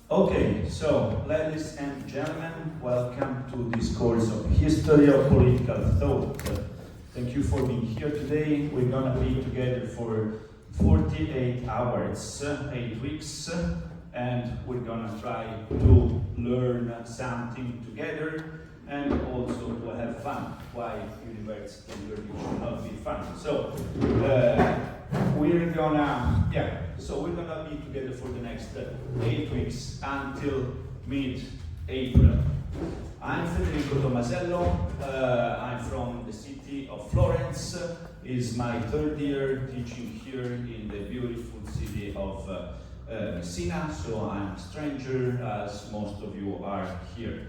Okay, so ladies and gentlemen, welcome to this course of History of Political Thought. Thank you for being here today. We're gonna be together for 48 hours, 8 weeks, and we're gonna try to learn something together and also to have fun. Why university learning should not be fun? So we're gonna be together for the next 8 weeks until mid-April. I'm Federico Tomasello. I'm from the city of Florence. It's my third year teaching here in the beautiful city of Messina, so I'm a stranger, as most of you are here.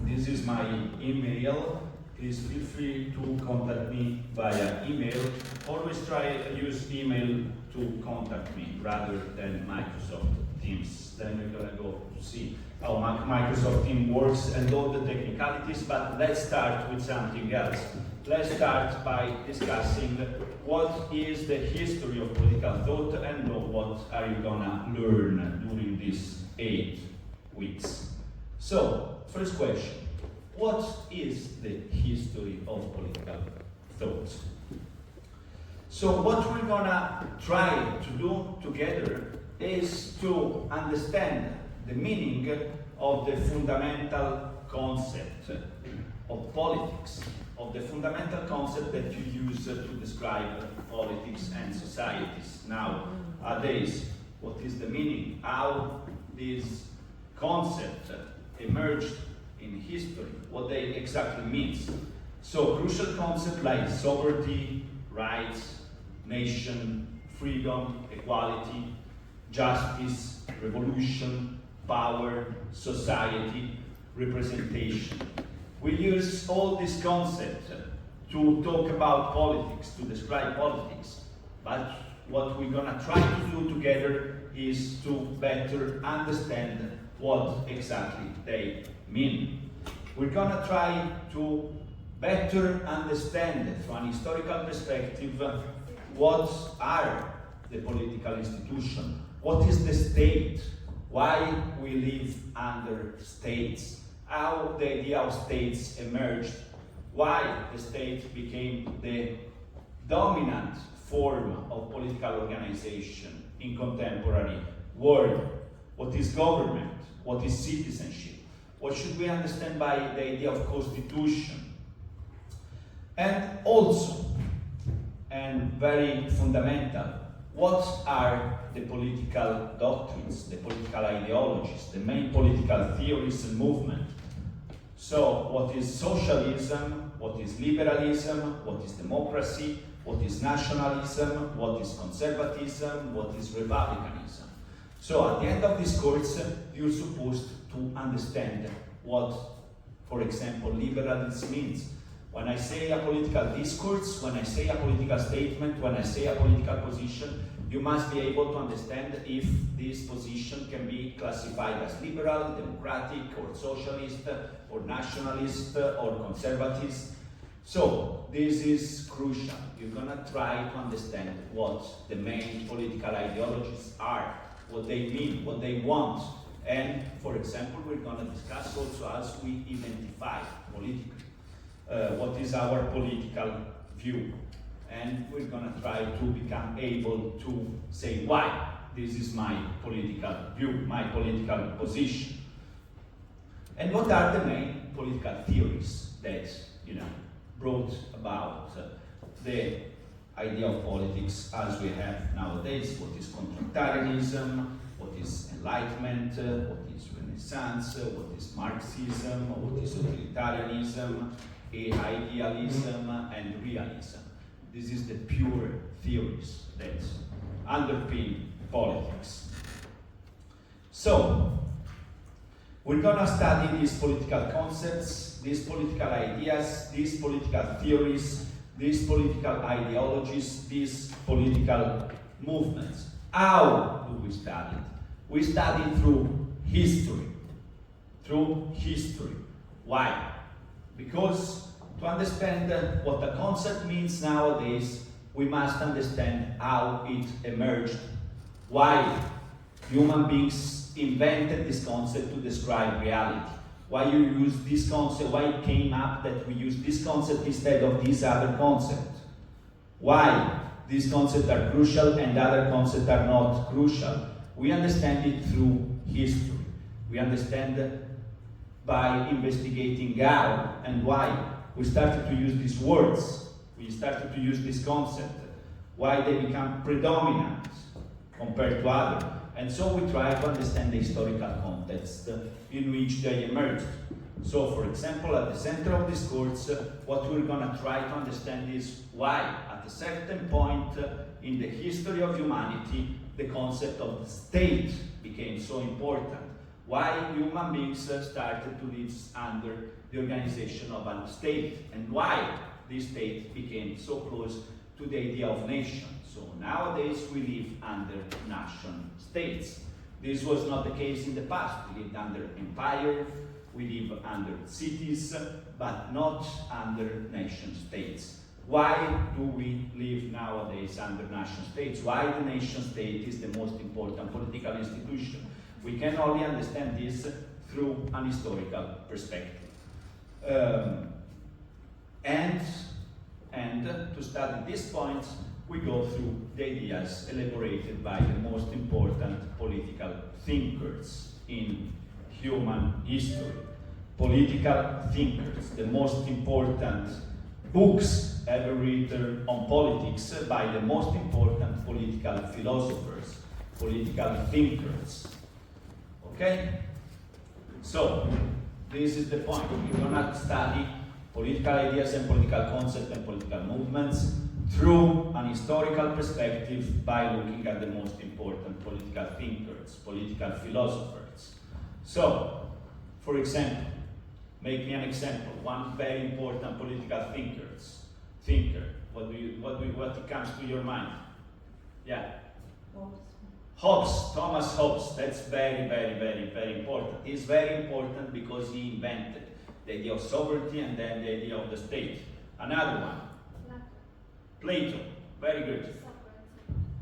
This is my email. Please feel free to contact me via email. Always try to use email to contact me rather than Microsoft Teams. Then we're gonna go to see how Microsoft Teams works and all the technicalities, but let's start with something else. Let's start by discussing what is the history of political thought and what are you gonna learn during these 8 weeks. So, first question. What is the history of political thought? So what we're gonna try to do together is to understand the meaning of the fundamental concept of politics, of the fundamental concept that you use to describe politics and societies nowadays. What is the meaning? How this concept emerged in history, what they exactly means. So crucial concepts like sovereignty, rights, nation, freedom, equality, justice, revolution, power, society, representation. We use all these concepts to talk about politics, to describe politics, but what we're gonna try to do together is to better understand what exactly they mean. We're gonna try to better understand from an historical perspective what are the political institutions, what is the state, why we live under states, how the idea of states emerged, why the state became the dominant form of political organization in contemporary world, what is government, what is citizenship, what should we understand by the idea of constitution, and also, and very fundamental, what are the political doctrines, the political ideologies, the main political theories and movement. So what is socialism, what is liberalism, what is democracy, what is nationalism, what is conservatism, what is republicanism. So at the end of this course, you're supposed to understand what, for example, liberalism means. When I say a political discourse, when I say a political statement, when I say a political position, you must be able to understand if this position can be classified as liberal, democratic, or socialist, or nationalist, or conservative. So this is crucial. You're gonna try to understand what the main political ideologies are, what they mean, what they want. And for example, we're gonna discuss also as we identify politically. What is our political view? And we're gonna try to become able to say why this is my political view, my political position. And what are the main political theories that, brought about the idea of politics as we have nowadays? What is contractarianism? What is Enlightenment? What is Renaissance? What is Marxism? What is utilitarianism? Idealism and realism. This is the pure theories that underpin politics. So, we're gonna study these political concepts, these political ideas, these political theories, these political ideologies, these political movements. How do we study it? We study through history. Through history. Why? Because to understand what the concept means nowadays, we must understand how it emerged, why human beings invented this concept to describe reality. Why you use this concept, why it came up that we use this concept instead of this other concept. Why these concepts are crucial and other concepts are not crucial. We understand it through history. We understand by investigating how and why we started to use these words. We started to use this concept. Why they become predominant compared to others. And so we try to understand the historical context in which they emerged. So, for example, at the center of this course, what we're going to try to understand is why, at a certain point in the history of humanity, the concept of the state became so important. Why human beings started to live under the organization of a state, and why this state became so close to the idea of nation. So nowadays we live under nation states. This was not the case in the past. We lived under empire, we live under cities, but not under nation states. Why do we live nowadays under nation states? Why the nation state is the most important political institution? We can only understand this through an historical perspective. And to study these points, we go through the ideas elaborated by the most important political thinkers in human history. Political thinkers, the most important books ever written on politics by the most important political philosophers, political thinkers. Okay? So, this is the point. We're going to study political ideas and political concepts and political movements through an historical perspective by looking at the most important political thinkers, political philosophers. So, for example, make me an example. One very important political thinker. What comes to your mind? Yeah. Hobbes, Thomas Hobbes. That's very, very, very, very important. He's very important because he invented the idea of sovereignty and then the idea of the state. Another one. Plato. Very good.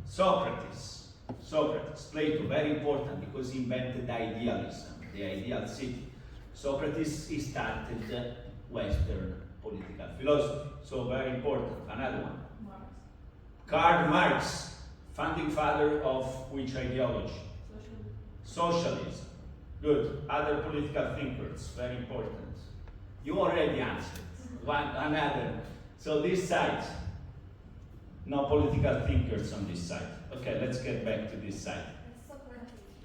Socrates. Plato, very important because he invented idealism, the ideal city. Socrates, he started Western political philosophy. So very important. Another one. Karl Marx, founding father of which ideology? Socialism. Good. Other political thinkers, very important. You already answered. Another. So this side, no political thinkers on this side. Okay, let's get back to this side.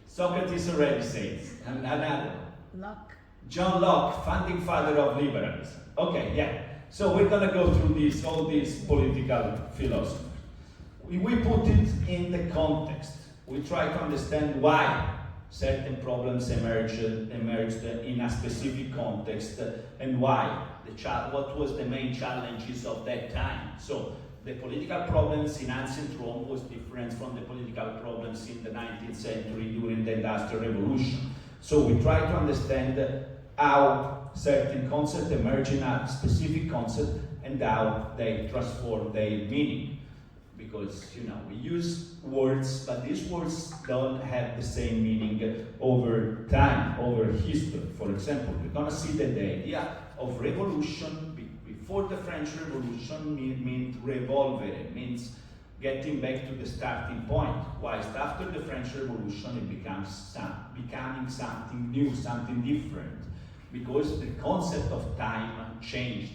Socrates already says. And another. Locke. John Locke, founding father of liberalism. Okay, yeah. So we're gonna go through all these political philosophers. We put it in the context. We try to understand why certain problems emerged in a specific context and why. What was the main challenges of that time. So the political problems in ancient Rome was different from the political problems in the 19th century during the Industrial Revolution. So we try to understand how certain concepts emerge in a specific concept and how they transform their meaning. Because, we use words, but these words don't have the same meaning over time, over history. For example, we're going to see that the idea of revolution before the French Revolution meant revolvere, means getting back to the starting point, whilst after the French Revolution it becomes becoming something new, something different, because the concept of time changed.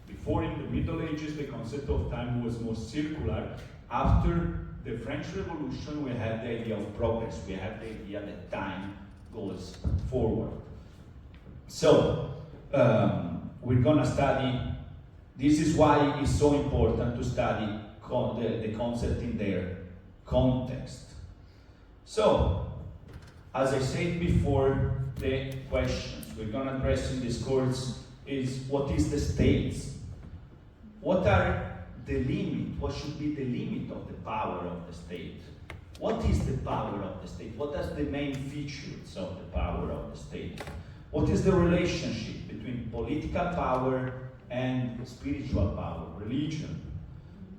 Before, in the Middle Ages, the concept of time was more circular. After the French Revolution, we had the idea of progress. We had the idea that time goes forward. So, we're going to study, this is why it's so important to study the concept in their context. So, as I said before, the questions we're going to address in this course is, what is the state? What are the limit? What should be the limit of the power of the state? What is the power of the state? What are the main features of the power of the state? What is the relationship between political power and spiritual power, religion?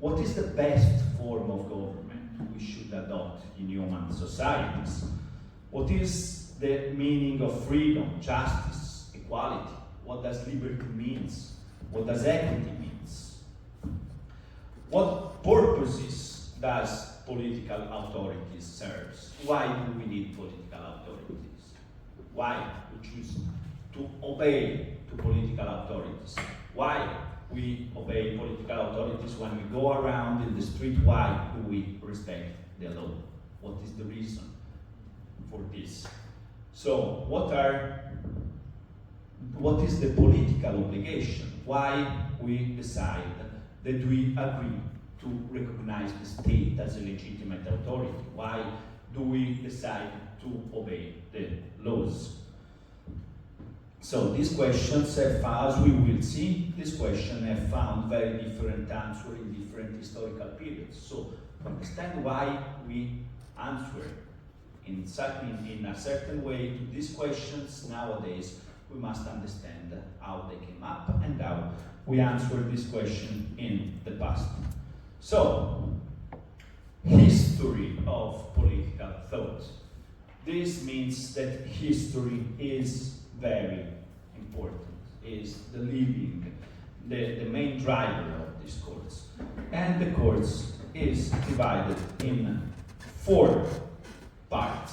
What is the best form of government we should adopt in human societies? What is the meaning of freedom, justice, equality? What does liberty means? What does equity means? What purposes does political authorities serve? Why do we need political authorities? Why we choose to obey to political authorities? Why we obey political authorities when we go around in the street? Why do we respect the law? What is the reason for this? So, what is the political obligation? Why we decide that we agree to recognize the state as a legitimate authority? Why do we decide to obey the laws? So these questions have found, as we will see, these questions have found very different answers in different historical periods. So to understand why we answer in a certain way to these questions nowadays, we must understand how they came up and how we answered this question in the past. So, history of political thought. This means that history is very important, is the leading, the main driver of this course. And the course is divided in four parts.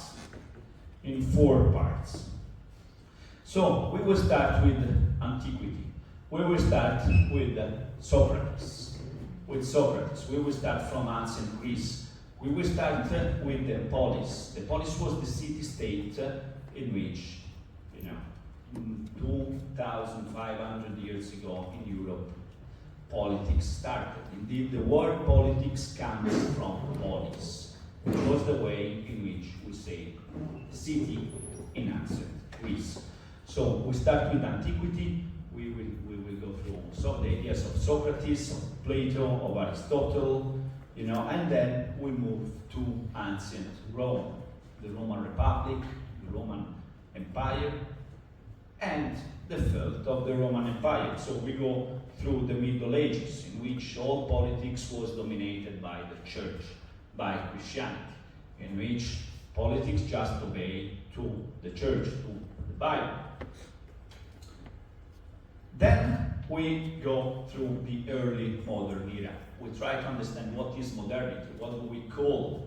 So we will start with antiquity. We will start with Socrates. With Socrates, we will start from ancient Greece. We will start with the polis. The polis was the city-state in which, 2,500 years ago in Europe, politics started. Indeed, the word politics comes from polis, which was the way in which we say city in ancient Greece. So we start with antiquity. We will go through the ideas of Socrates, of Plato, of Aristotle, and then we move to ancient Rome, the Roman Republic, the Roman Empire, and the fall of the Roman Empire. So we go through the Middle Ages, in which all politics was dominated by the church, by Christianity, in which politics just obey to the church, to the Bible. Then we go through the early modern era. We try to understand what is modernity, what do we call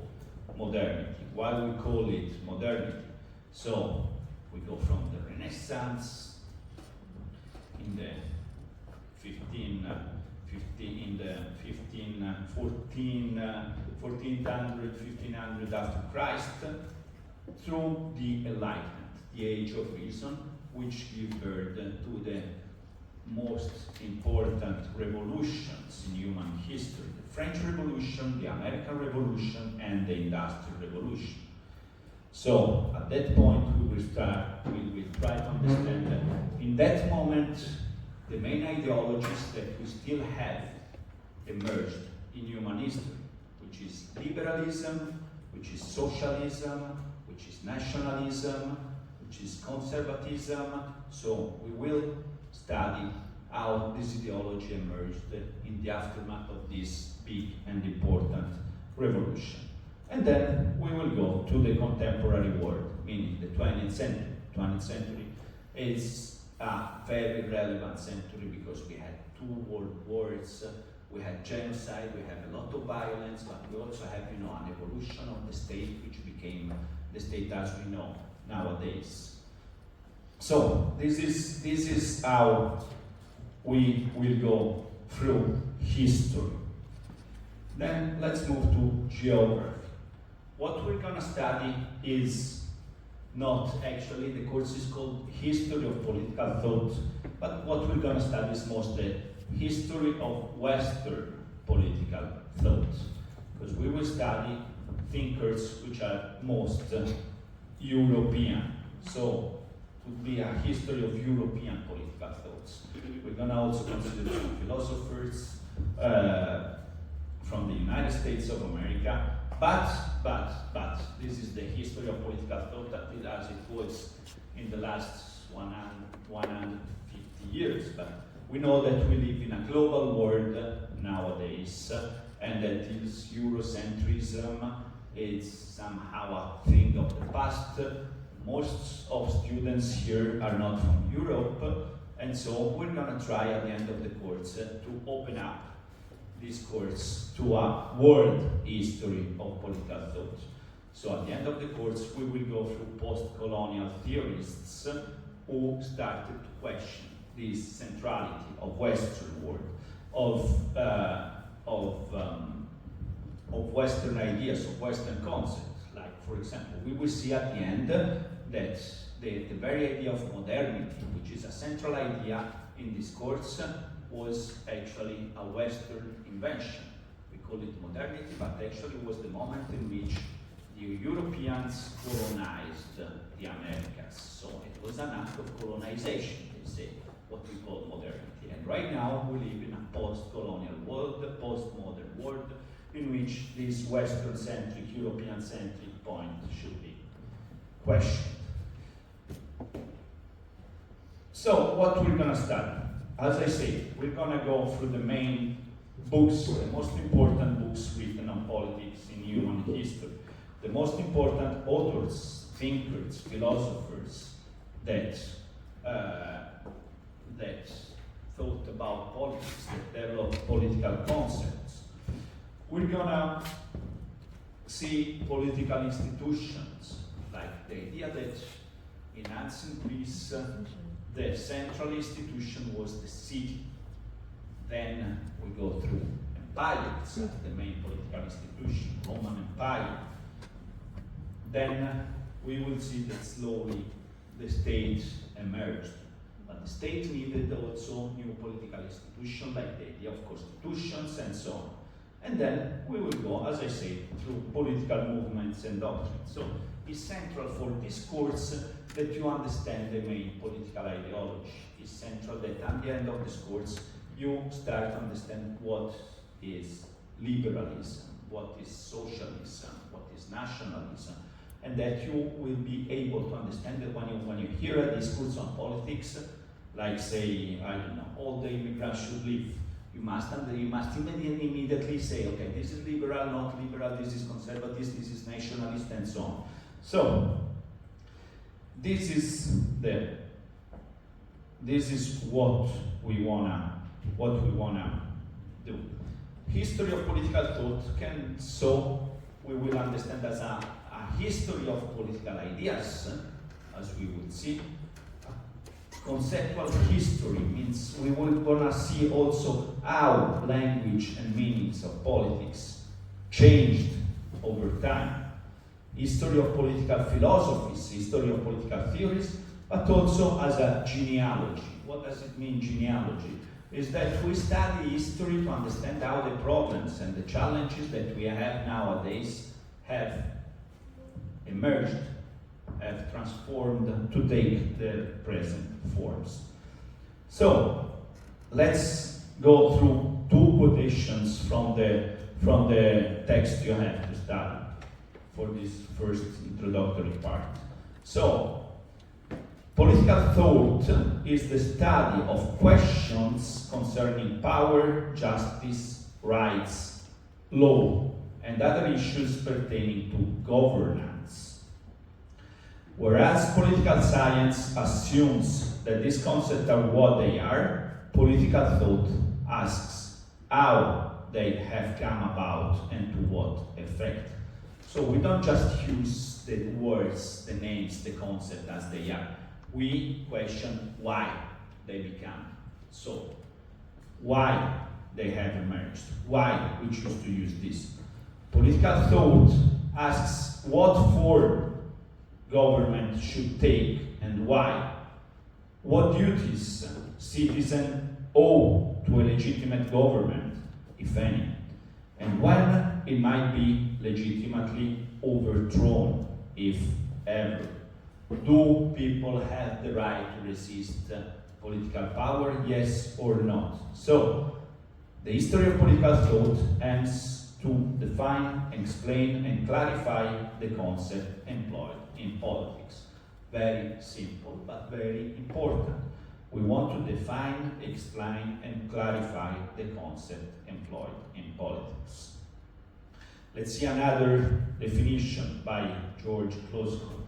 modernity, why do we call it modernity. So we go from the Renaissance in the 1500 after Christ, through the Enlightenment, the Age of Reason, which gave birth to the most important revolutions in human history: the French Revolution, the American Revolution, and the Industrial Revolution. So at that point we will try to understand that in that moment the main ideologies that we still have emerged in human history, which is liberalism, which is socialism, which is nationalism, which is conservatism. So we will study how this ideology emerged in the aftermath of this big and important revolution. And then we will go to the contemporary world, meaning the 20th century. 20th century is a very relevant century because we had 2 world wars, we had genocide, we have a lot of violence, but we also have, an evolution of the state which became the state as we know nowadays. So this is how we will go through history. Then let's move to geography. What we're gonna study is not actually, the course is called History of Political Thought, but what we're gonna study is mostly history of Western political thought, because we will study thinkers which are most European. So it would be a history of European political thoughts. We're gonna also consider some philosophers from the United States of America, but this is the history of political thought as it was in the last 150 years. But we know that we live in a global world nowadays, and that is Eurocentrism. It's somehow a thing of the past. past, most of students here are not from Europe, and so we're going to try at the end of the course to open up this course to a world history of political thought. So at the end of the course, we will go through post-colonial theorists who started to question this centrality of Western world, of Western ideas, of Western concepts. Like, for example, we will see at the end that the very idea of modernity, which is a central idea in this course, was actually a Western invention. We call it modernity, but actually was the moment in which the Europeans colonized the Americas. So it was an act of colonization, they say, what we call modernity. And right now we live in a post-colonial world, a post-modern world, in which this Western-centric, European-centric point should be questioned. So what we're going to study? As I say, we're going to go through the main books, the most important books written on politics in human history. The most important authors, thinkers, philosophers that thought about politics, that developed political concepts. We're gonna see political institutions, like the idea that in ancient Greece, the central institution was the city. Then we go through empires, the main political institution, Roman Empire. Then we will see that slowly the state emerged. But the state needed also new political institutions, like the idea of constitutions and so on. And then we will go, as I said, through political movements and doctrines. So it's central for this course that you understand the main political ideology. It's central that at the end of this course you start to understand what is liberalism, what is socialism, what is nationalism, and that you will be able to understand that when you hear a discourse on politics, like say, I don't know, all the immigrants should leave, you must immediately say, okay, this is liberal, not liberal, this is conservative, this is nationalist, and so on. So this is what we wanna do. History of political thought we will understand as a history of political ideas, as we will see. Conceptual history means we will gonna see also how language and meanings of politics changed over time. History of political philosophies, history of political theories, but also as a genealogy. What does it mean, genealogy? Is that we study history to understand how the problems and the challenges that we have nowadays have emerged, have transformed to take their present forms. So let's go through two quotations from the text you have to study for this first introductory part. So, political thought is the study of questions concerning power, justice, rights, law, and other issues pertaining to governance. Whereas political science assumes that these concepts are what they are, political thought asks how they have come about and to what effect. So we don't just use the words, the names, the concept as they are. We question why they become so, why they have emerged, why we choose to use this. Political thought asks what form government should take and why. What duties citizens owe to a legitimate government, if any, and when it might be legitimately overthrown, if ever. Do people have the right to resist political power, yes or not? So, the history of political thought aims to define, explain, and clarify the concept employed in politics. Very simple, but very important. We want to define, explain, and clarify the concept employed in politics. Let's see another definition by George Klosko.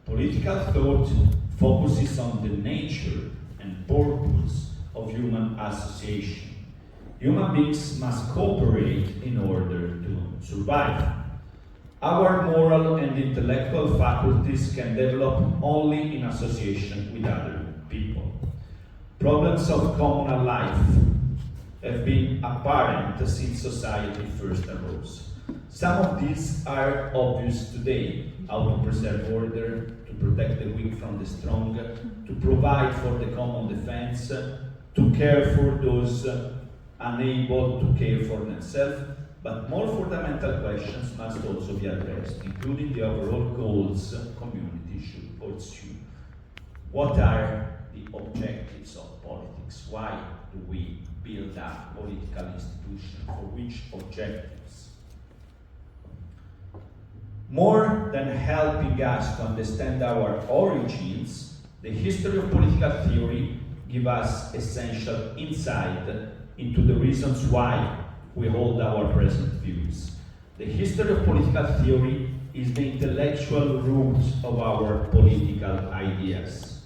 Political thought focuses on the nature and purpose of human association. Human beings must cooperate in order to survive. Our moral and intellectual faculties can develop only in association with other people. Problems of communal life have been apparent since society first arose. Some of these are obvious today: how to preserve order, to protect the weak from the strong, to provide for the common defense, to care for those unable to care for themselves. But more fundamental questions must also be addressed, including the overall goals community should pursue. What are the objectives of politics? Why do we build up political institutions? For which objectives? More than helping us to understand our origins, the history of political theory gives us essential insight into the reasons why we hold our present views. The history of political theory is the intellectual root of our political ideas.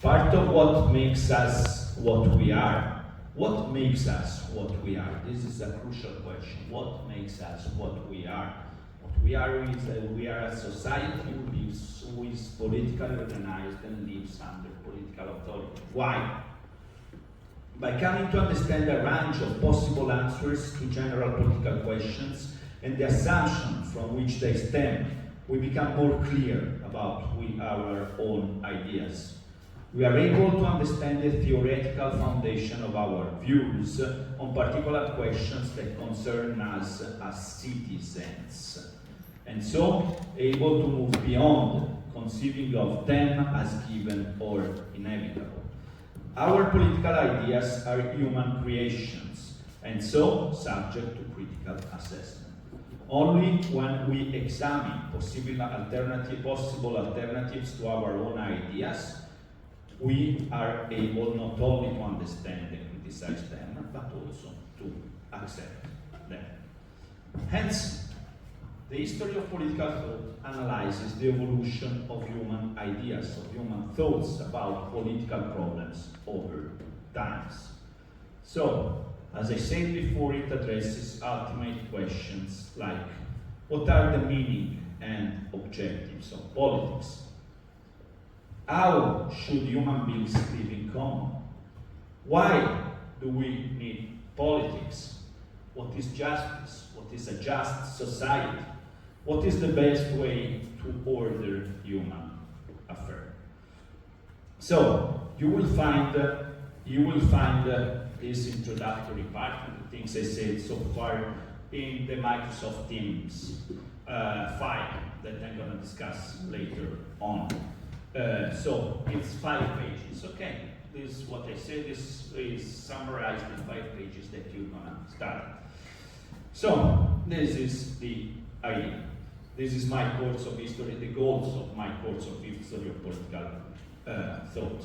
Part of what makes us what we are. What makes us what we are? This is a crucial question. What makes us what we are? What we are is we are a society who is politically organized and lives under political authority. Why? By coming to understand a range of possible answers to general political questions and the assumptions from which they stem, we become more clear about our own ideas. We are able to understand the theoretical foundation of our views on particular questions that concern us as citizens, and so able to move beyond conceiving of them as given or inevitable. Our political ideas are human creations, and so subject to critical assessment. Only when we examine possible alternatives to our own ideas, we are able not only to understand and criticize them, but also to accept them. Hence, the history of political thought analyzes the evolution of human ideas, of human thoughts about political problems over times. So, as I said before, it addresses ultimate questions like, what are the meaning and objectives of politics? How should human beings live in common? Why do we need politics? What is justice? What is a just society? What is the best way to order human affairs? So you will find this introductory part of the things I said so far in the Microsoft Teams file that I'm going to discuss later on. So it's 5 pages. Okay, this is what I said. This is summarized in 5 pages that you're going to start. So this is the idea. This is my course of history, the goals of my course of history of political thought.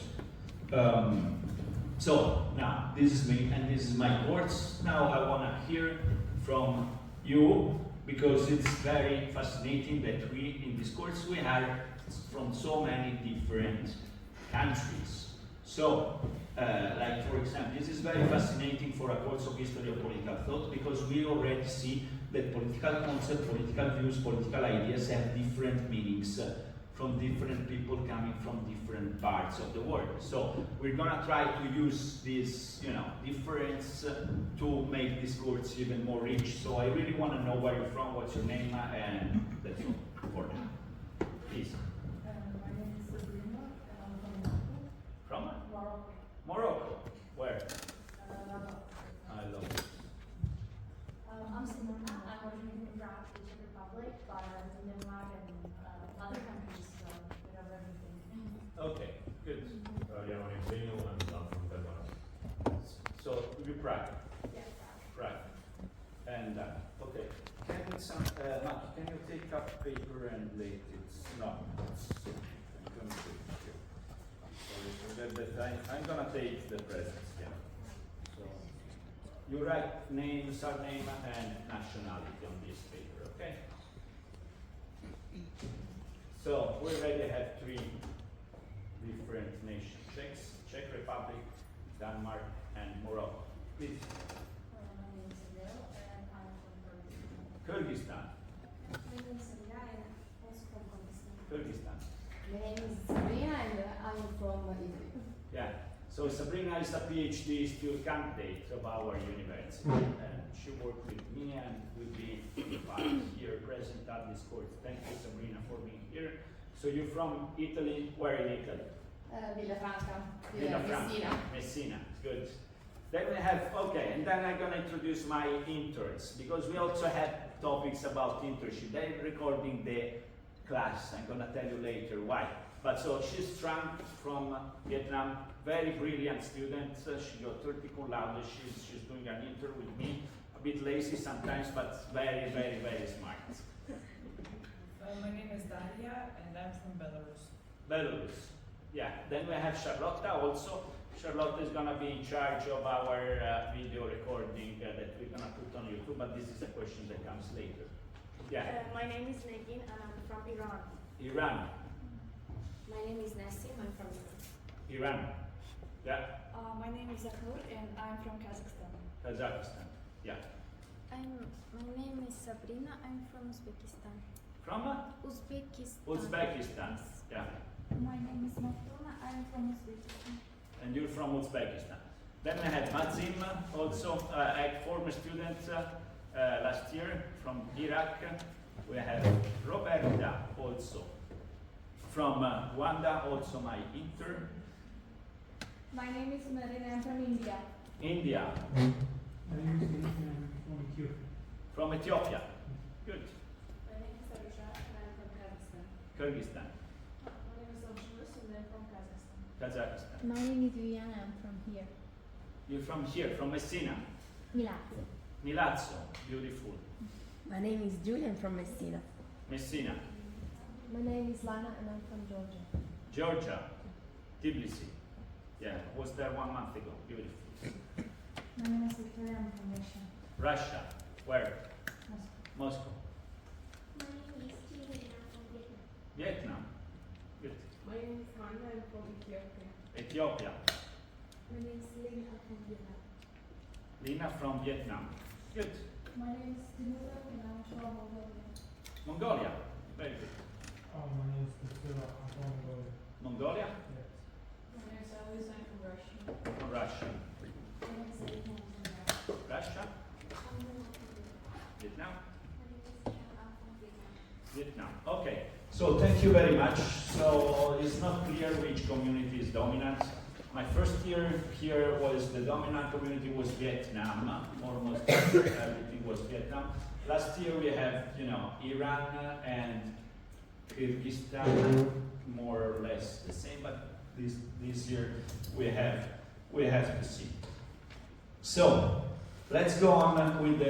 So now this is me and this is my course. Now I want to hear from you, because it's very fascinating that we in this course we are from so many different countries. So, like for example, this is very fascinating for a course of history of political thought, because we already see that political concepts, political views, political ideas have different meanings from different people coming from different parts of the world. So we're gonna try to use this, difference to make this course even more rich. So I really want to know where you're from, what's your name, and that's all for now. Please. My name is Sabrina, and I'm from From? Morocco. Morocco. Where? Rabat. I love it. I'm Simona. I'm originally from France, the Czech Republic, but I was in Denmark and other countries, so we have everything. Okay, good. Yeah, my name's Daniel, and I'm from Denmark. So you Prague, Yeah, right? And okay. Mark, can you take up paper and lay it? No. I'm gonna take it here. Sorry for that. I'm gonna take the presents. Yeah. So you write name, surname, and nationality on this paper. Okay. So we already have three different nations: Czech Republic, Denmark, and Morocco. Please. My name is Adele and I'm from Kyrgyzstan. Kyrgyzstan. My name is Sabrina and also from Pakistan. Kyrgyzstan. My name is Sabrina and I'm from Italy. Yeah. So Sabrina is a PhD still candidate of our university, and she worked with me and will be here present at this course. Thank you, Sabrina, for being here. So you're from Italy. Where in Italy? Villafranca, Villafranca. Messina. Good. Then we have, okay, and then I'm gonna introduce my interns, because we also have topics about internship. They're recording the class. I'm gonna tell you later why. But so she's Trang from Vietnam, very brilliant student. She got 30 cum laude. She's doing an intern with me. A bit lazy sometimes, but very, very, very smart. My name is Daria and I'm from Belarus. Belarus. Yeah. Then we have Charlotta also. Charlotta is gonna be in charge of our video recording that we're gonna put on YouTube, but this is a question that comes later. Yeah. My name is Negin and I'm from Iran. Iran. My name is Nassim, I'm from Iran. Yeah. My name is Akur and I'm from Kazakhstan. Kazakhstan. Yeah. My name is Sabrina. I'm from Uzbekistan. From Uzbekistan. Uzbekistan. Yeah. My name is Maftuna. I'm from Uzbekistan. And you're from Uzbekistan. Then we had Mazim, also a former student last year from Iraq. We have Roberta also from Rwanda, also my intern. My name is Marin. I'm from India. India. My name is Ethan, I'm from Ethiopia. From Ethiopia. Good. My name is Arusha and I'm from Kazakhstan. Kyrgyzstan. My name is Angelus and I'm from Kazakhstan. Kazakhstan. My name is Viviana. I'm from here. You're from here, from Messina. Milazzo. Milazzo. Beautiful. My name is Julia, I'm from Messina. Messina. My name is Lana and I'm from Georgia. Georgia. Tbilisi. Yeah, was there 1 month ago. Beautiful. My name is Victoria. I'm from Russia. Russia. Where? Moscow. My name is Tina and I'm from Vietnam. Vietnam. Good. My name is Manda, I'm from Ethiopia. Ethiopia. My name is Lena. I'm from Vietnam. Lina from Vietnam. Good. My name is Timura and I'm from Mongolia. Mongolia. Very good. My name is Priscilla, I'm from Mongolia. Mongolia. Yes. My name is Alice. I'm from Russia. From Russia. My name is Elena. I'm from Russia. Russia. I'm from Vietnam. My name is Jan. I'm from Vietnam. Vietnam. Okay. So thank you very much. So it's not clear which community is dominant. My first year here was the dominant community was Vietnam. Almost everything was Vietnam. Last year we have, Iran and Kyrgyzstan, more or less the same, but this year we have to see. So let's go on with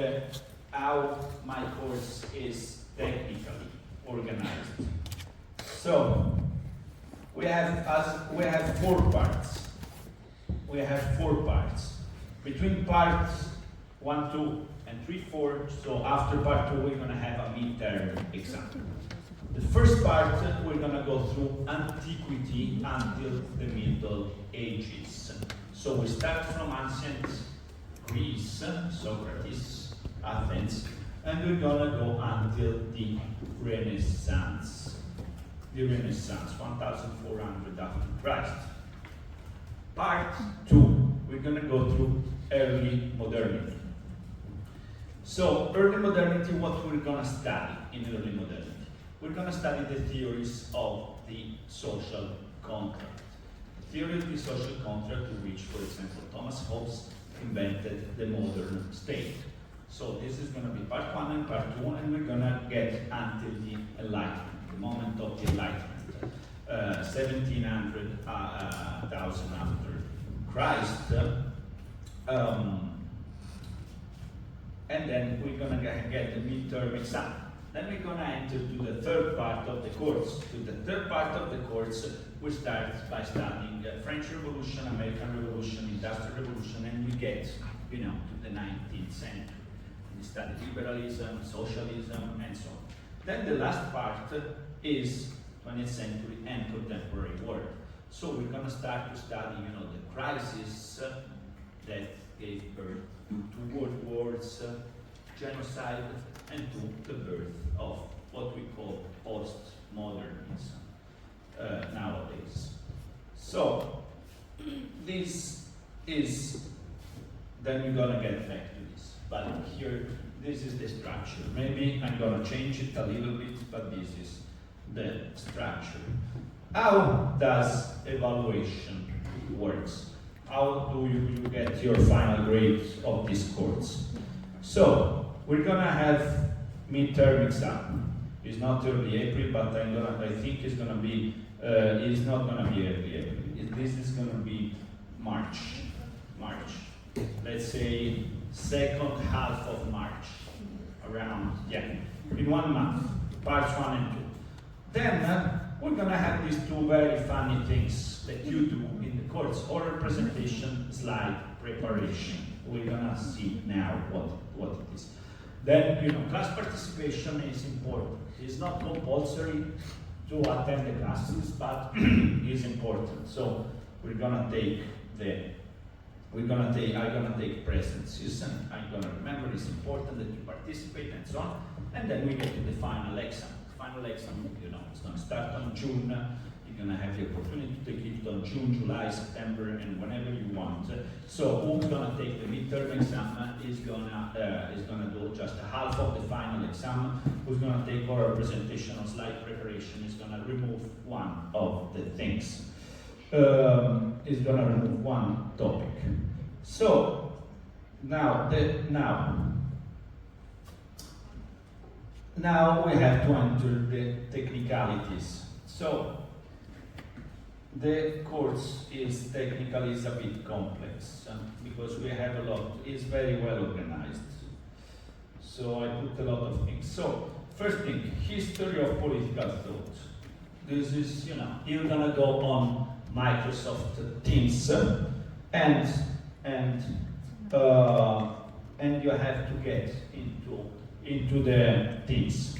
how my course is technically organized. So we have 4 parts. We have 4 parts. Between parts 1, 2, and 3, 4. So after part 2, we're gonna have a midterm exam. The first part, we're gonna go through antiquity until the Middle Ages. So we start from ancient Greece, Socrates, Athens, and we're gonna go until the Renaissance. The Renaissance, 1400 after Christ. Part 2, we're gonna go through early modernity. So, early modernity, what we're gonna study in early modernity? We're gonna study the theories of the social contract. The theory of the social contract to which, for example, Thomas Hobbes invented the modern state. So this is gonna be part 1 and part 2, and we're gonna get until the Enlightenment, the moment of the Enlightenment, 1700, 1000 after Christ. And then we're gonna get the midterm exam. Then we're gonna enter to the third part of the course. To the third part of the course, we start by studying the French Revolution, American Revolution, Industrial Revolution, and we get, to the 19th century. We study liberalism, socialism, and so on. Then the last part is 20th century and contemporary world. So we're going to start to study, the crisis that gave birth to two world wars, genocide, and to the birth of what we call postmodernism nowadays. So this is, then we're going to get back to this. But here, this is the structure. Maybe I'm going to change it a little bit, but this is the structure. How does evaluation works? How do you get your final grade of this course? So we're gonna have midterm exam. It's not early April, but I think it's gonna be. It's not gonna be early April. This is gonna be March. Let's say second half of March, around in 1 month. Parts 1 and 2. Then we're gonna have these two very funny things that you do in the course: oral presentation, slide preparation. We're gonna see now what it is. Then class participation is important. It's not compulsory to attend the classes, but it's important. So I'm gonna take presences, and I'm gonna remember it's important that you participate and so on. And then we get to the final exam. Final exam, it's going to start on June. You're going to have the opportunity to take it on June, July, September, and whenever you want. So who's going to take the midterm exam is going to do just half of the final exam. Who's going to take oral presentation or slide preparation is going to remove one of the things. Is going to remove one topic. So now we have to enter the technicalities. So the course is technically a bit complex because we have a lot. It's very well organized. So I put a lot of things. So first thing, history of political thought. This is, you're gonna go on Microsoft Teams and you have to get into the Teams.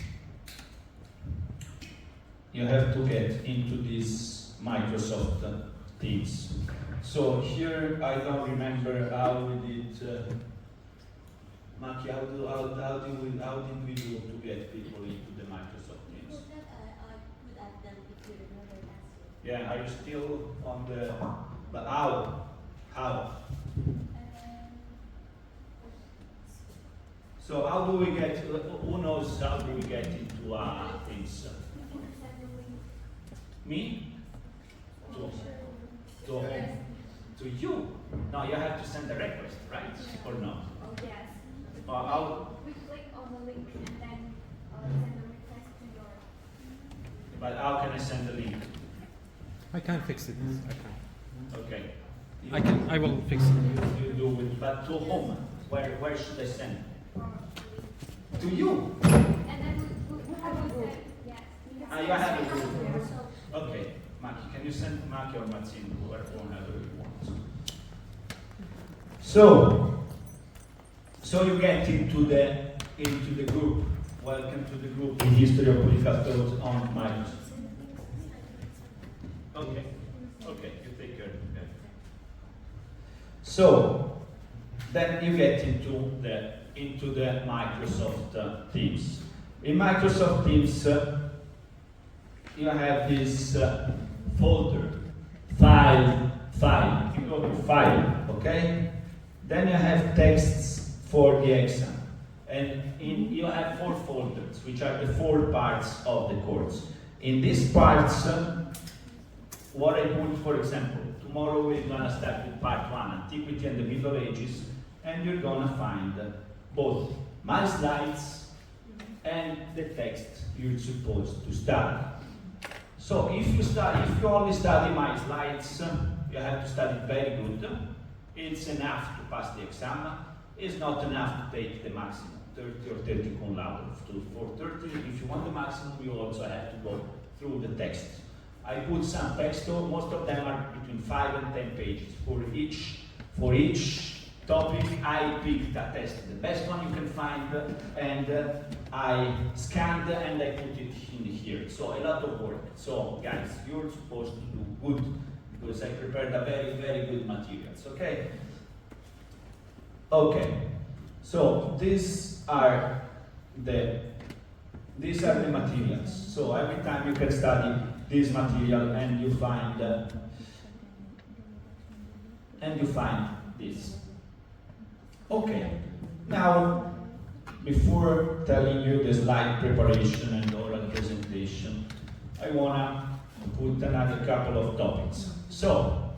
You have to get into this Microsoft Teams. So here I don't remember how we did. Maki, how did we do to get people into the Microsoft Teams? Yeah, are you still on the? But how? So how do we get? Who knows how do we get into Teams? Me? To you? No, you have to send a request, right? Or not? Oh, yes. How? We click on the link and then send a request to your. But how can I send the link? I can fix it. Okay. I will fix it. You do it, but to whom? Where should I send? To you. And then we have to send, yes. You have a group. Okay. Maki, can you send Maki or Mazzino, whoever you want? So you get into the group. Welcome to the group in History of Political Thought on Microsoft. Okay, you take care of that. So then you get into the Microsoft Teams. In Microsoft Teams, you have this folder, file. You go to file, okay? Then you have texts for the exam. And you have 4 folders, which are the 4 parts of the course. In these parts, what I put, for example, tomorrow we're gonna start with part 1, Antiquity and the Middle Ages, and you're gonna find both my slides and the text you're supposed to study. So if you only study my slides, you have to study very good. It's enough to pass the exam. It's not enough to take the maximum, 30 or 30 cum laude to 430. If you want the maximum, you also have to go through the text. I put some text, most of them are between 5 and 10 pages for each topic. I picked a test, the best one you can find, and I scanned and I put it in here. So a lot of work. So guys, you're supposed to do good because I prepared a very, very good materials, okay? Okay, so these are the materials. So every time you can study this material and you find this. Okay, now before telling you the slide preparation and oral presentation, I wanna put another couple of topics. So,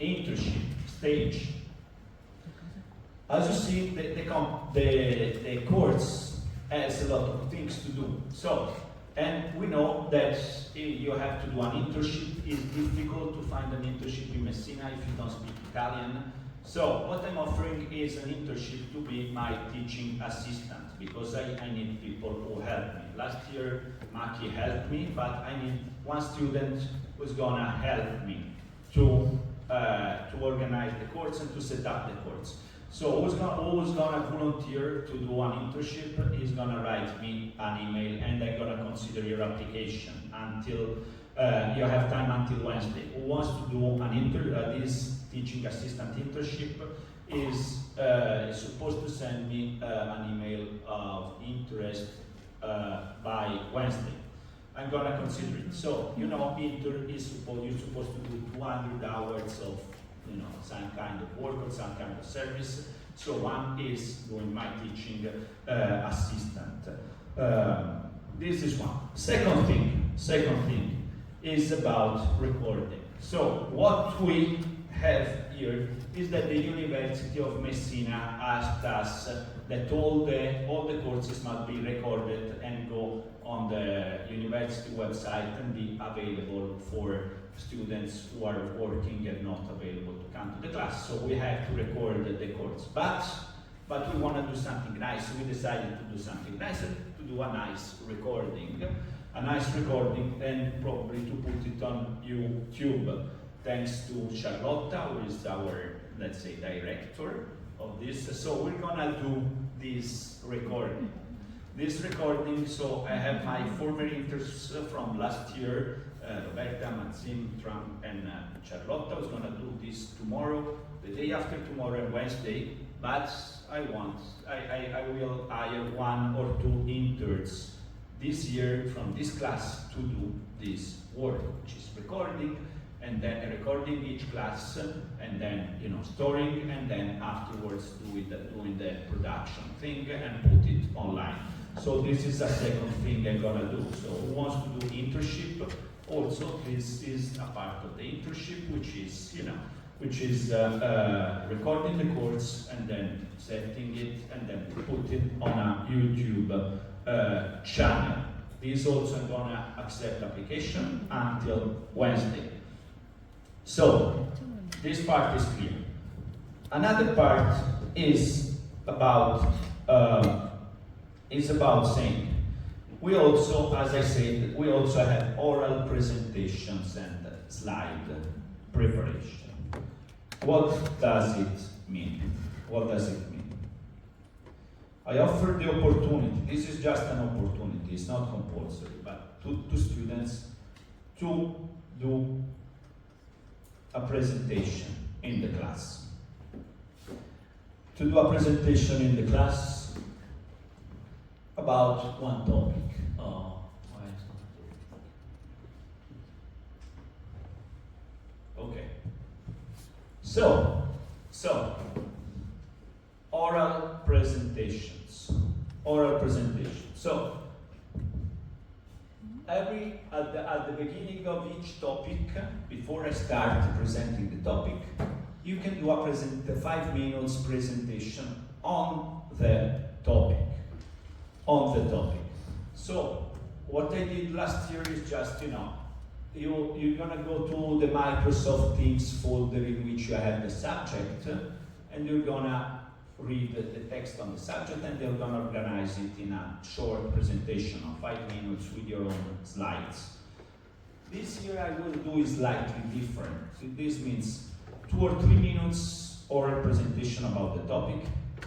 internship stage. As you see, the course has a lot of things to do. So, and we know that you have to do an internship. It's difficult to find an internship in Messina if you don't speak Italian. So, what I'm offering is an internship to be my teaching assistant because I need people who help me. Last year, Maki helped me, but I need one student who's gonna help me to organize the course and to set up the course. So who's gonna volunteer to do an internship is gonna write me an email and I'm gonna consider your application until you have time until Wednesday. Who wants to do this teaching assistant internship is supposed to send me an email of interest by Wednesday. I'm gonna consider it. So you're supposed to do 200 hours of some kind of work or some kind of service. So one is doing my teaching assistant. This is one. Second thing is about recording. So what we have here is that the University of Messina asked us that all the courses must be recorded and go on the university website and be available for students who are working and not available to come to the class. So we have to record the course. But we want to do something nice. So we decided to do something nice, to do a nice recording. And probably to put it on YouTube. Thanks to Charlotta, who is our, let's say, director of this. So we're gonna do this recording. So I have my former interns from last year, Roberta, Maxim, Trump, and Charlotta was gonna do this tomorrow, the day after tomorrow and Wednesday, but I will hire 1 or 2 interns this year from this class to do this work, which is recording, and then recording each class, and then storing, and then afterwards doing the production thing and put it online. So this is a second thing I'm gonna do. So who wants to do internship? Also, this is a part of the internship, which is recording the course and then setting it and then put it on a YouTube channel. This also I'm gonna accept application until Wednesday. So this part is clear. Another part is about saying we also, as I said, we also have oral presentations and slide preparation. What does it mean? I offer the opportunity. This is just an opportunity. It's not compulsory, but to students to do a presentation in the class. To do a presentation in the class about one topic. Why is not okay. So oral presentations. So at the beginning of each topic, before I start presenting the topic, you can do a 5 minutes presentation on the topic. So what I did last year is just, you're gonna go to the Microsoft Teams folder in which you have the subject, and you're gonna read the text on the subject, and they're gonna organize it in a short presentation of 5 minutes with your own slides. This year I will do it slightly different. This means 2 or 3 minutes oral presentation about the topic,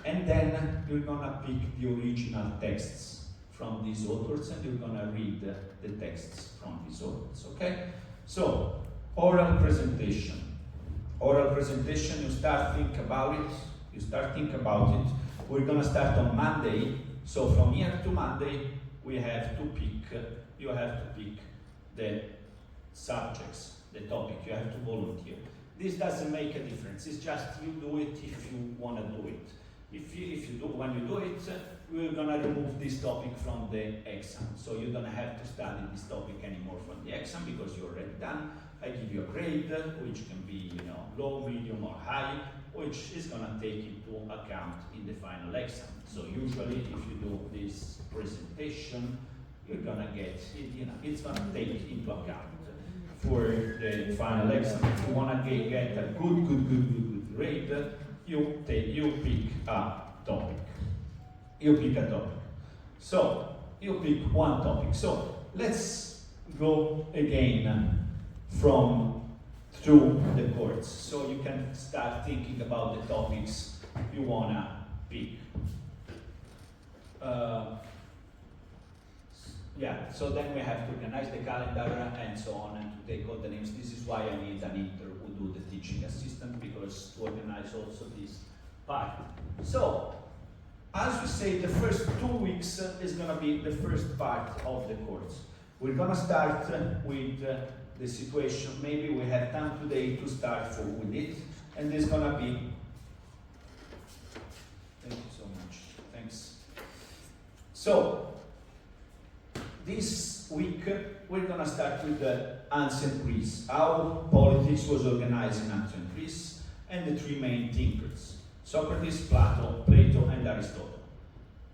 and then you're gonna pick the original texts from these authors and you're gonna read the texts from these authors, okay? So, oral presentation. Oral presentation, you start think about it. We're gonna start on Monday, so from here to Monday, you have to pick the subjects, the topic, you have to volunteer. This doesn't make a difference, it's just you do it if you wanna do it. When you do it, we're gonna remove this topic from the exam. So you don't have to study this topic anymore from the exam because you're already done. I give you a grade, which can be low, medium, or high, which is gonna take into account in the final exam. So usually, if you do this presentation, you're gonna get it's gonna take into account for the final exam. If you wanna get a good grade, you pick a topic. So you pick one topic. So let's go again through the course, so you can start thinking about the topics you wanna pick. So then we have to organize the calendar and so on, and to take all the names. This is why I need an intern who do the teaching assistant, because to organize also this part. So, as we say, the first 2 weeks is gonna be the first part of the course. We're gonna start with the situation. Maybe we have time today to start with it, and it's gonna be. Thank you so much. Thanks. So, this week we're gonna start with the ancient Greece, how politics was organized in ancient Greece, and the three main thinkers: Socrates, Plato, and Aristotle.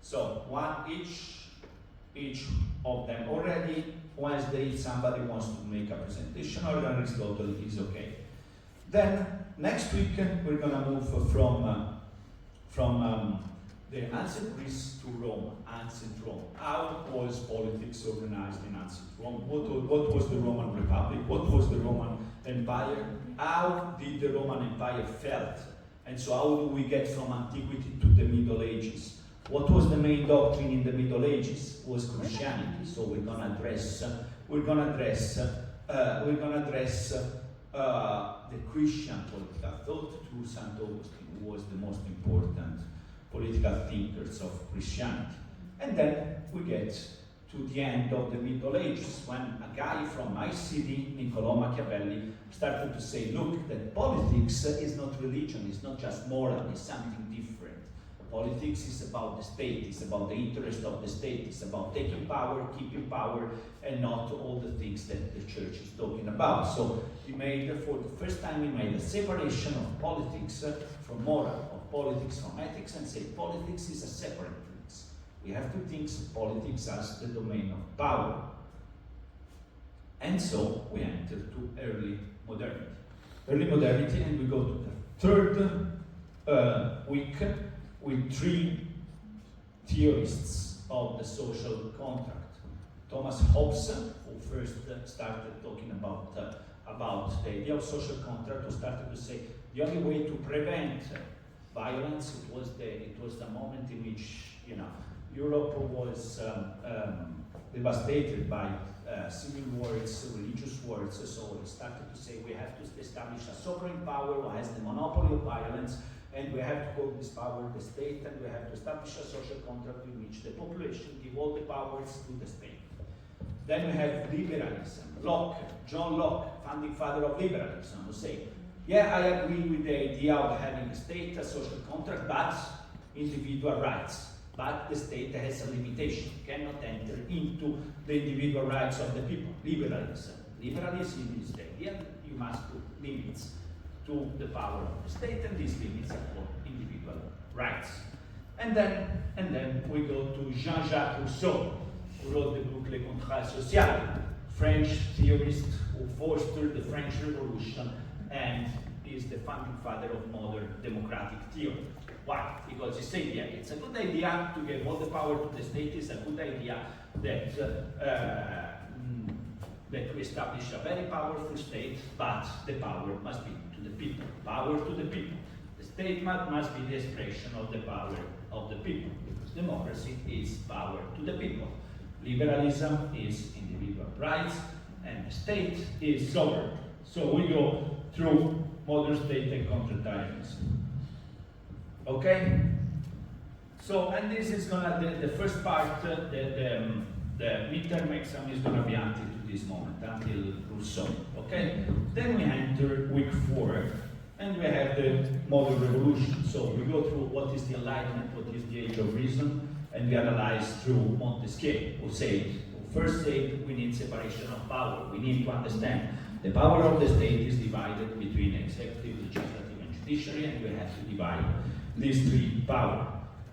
So each of them. Already Wednesday somebody wants to make a presentation, or Aristotle is okay. Then next week we're gonna move from the ancient Greece to Rome, ancient Rome. How was politics organized in ancient Rome? What was the Roman Republic? What was the Roman Empire? How did the Roman Empire felt? And so how do we get from antiquity to the Middle Ages? What was the main doctrine in the Middle Ages? Was Christianity. So we're gonna address the Christian political thought through St. Augustine, who was the most important political thinkers of Christianity. And then we get to the end of the Middle Ages, when a guy from my city, Niccolò Machiavelli, started to say, look, that politics is not religion, it's not just moral, it's something different. Politics is about the state, it's about the interest of the state, it's about taking power, keeping power, and not all the things that the church is talking about. So he made, for the first time, he made a separation of politics from moral, of politics from ethics, and said politics is a separate thing. We have to think of politics as the domain of power. And so we enter to early modernity. Early modernity, and we go to the third week with three theorists of the social contract. Thomas Hobbes, who first started talking about the idea of social contract, who started to say the only way to prevent violence, it was the moment in which Europe was devastated by civil wars, religious wars. So he started to say we have to establish a sovereign power who has the monopoly of violence, and we have to call this power the state, and we have to establish a social contract in which the population give all the powers to the state. Then we have liberalism. Locke, John Locke, founding father of liberalism, who say, yeah, I agree with the idea of having a state, a social contract, but individual rights. But the state has a limitation, cannot enter into the individual rights of the people. Liberalism. Liberalism is the idea that you must put limits to the power of the state, and these limits are for individual rights. And then we go to Jean-Jacques Rousseau, who wrote the book Les Contrats Sociaux, French theorist who fostered the French Revolution and is the founding father of modern democratic theory. Why? Because he said, yeah, it's a good idea to give all the power to the state. It's a good idea that we establish a very powerful state, but the power must be to the people. Power to the people. The state must be the expression of the power of the people, because democracy is power to the people. Liberalism is individual rights, and the state is sovereign. So we go through modern state and contrarianism. Okay? So, and this is gonna, the first part, the midterm exam is gonna be until to this moment, until Rousseau, okay? Then we enter week 4, and we have the modern revolution. So we go through what is the Enlightenment, what is the age of reason, and we analyze through Montesquieu, who first said we need separation of power. We need to understand the power of the state is divided between executive, legislative, and judiciary, and we have to divide these 3 powers.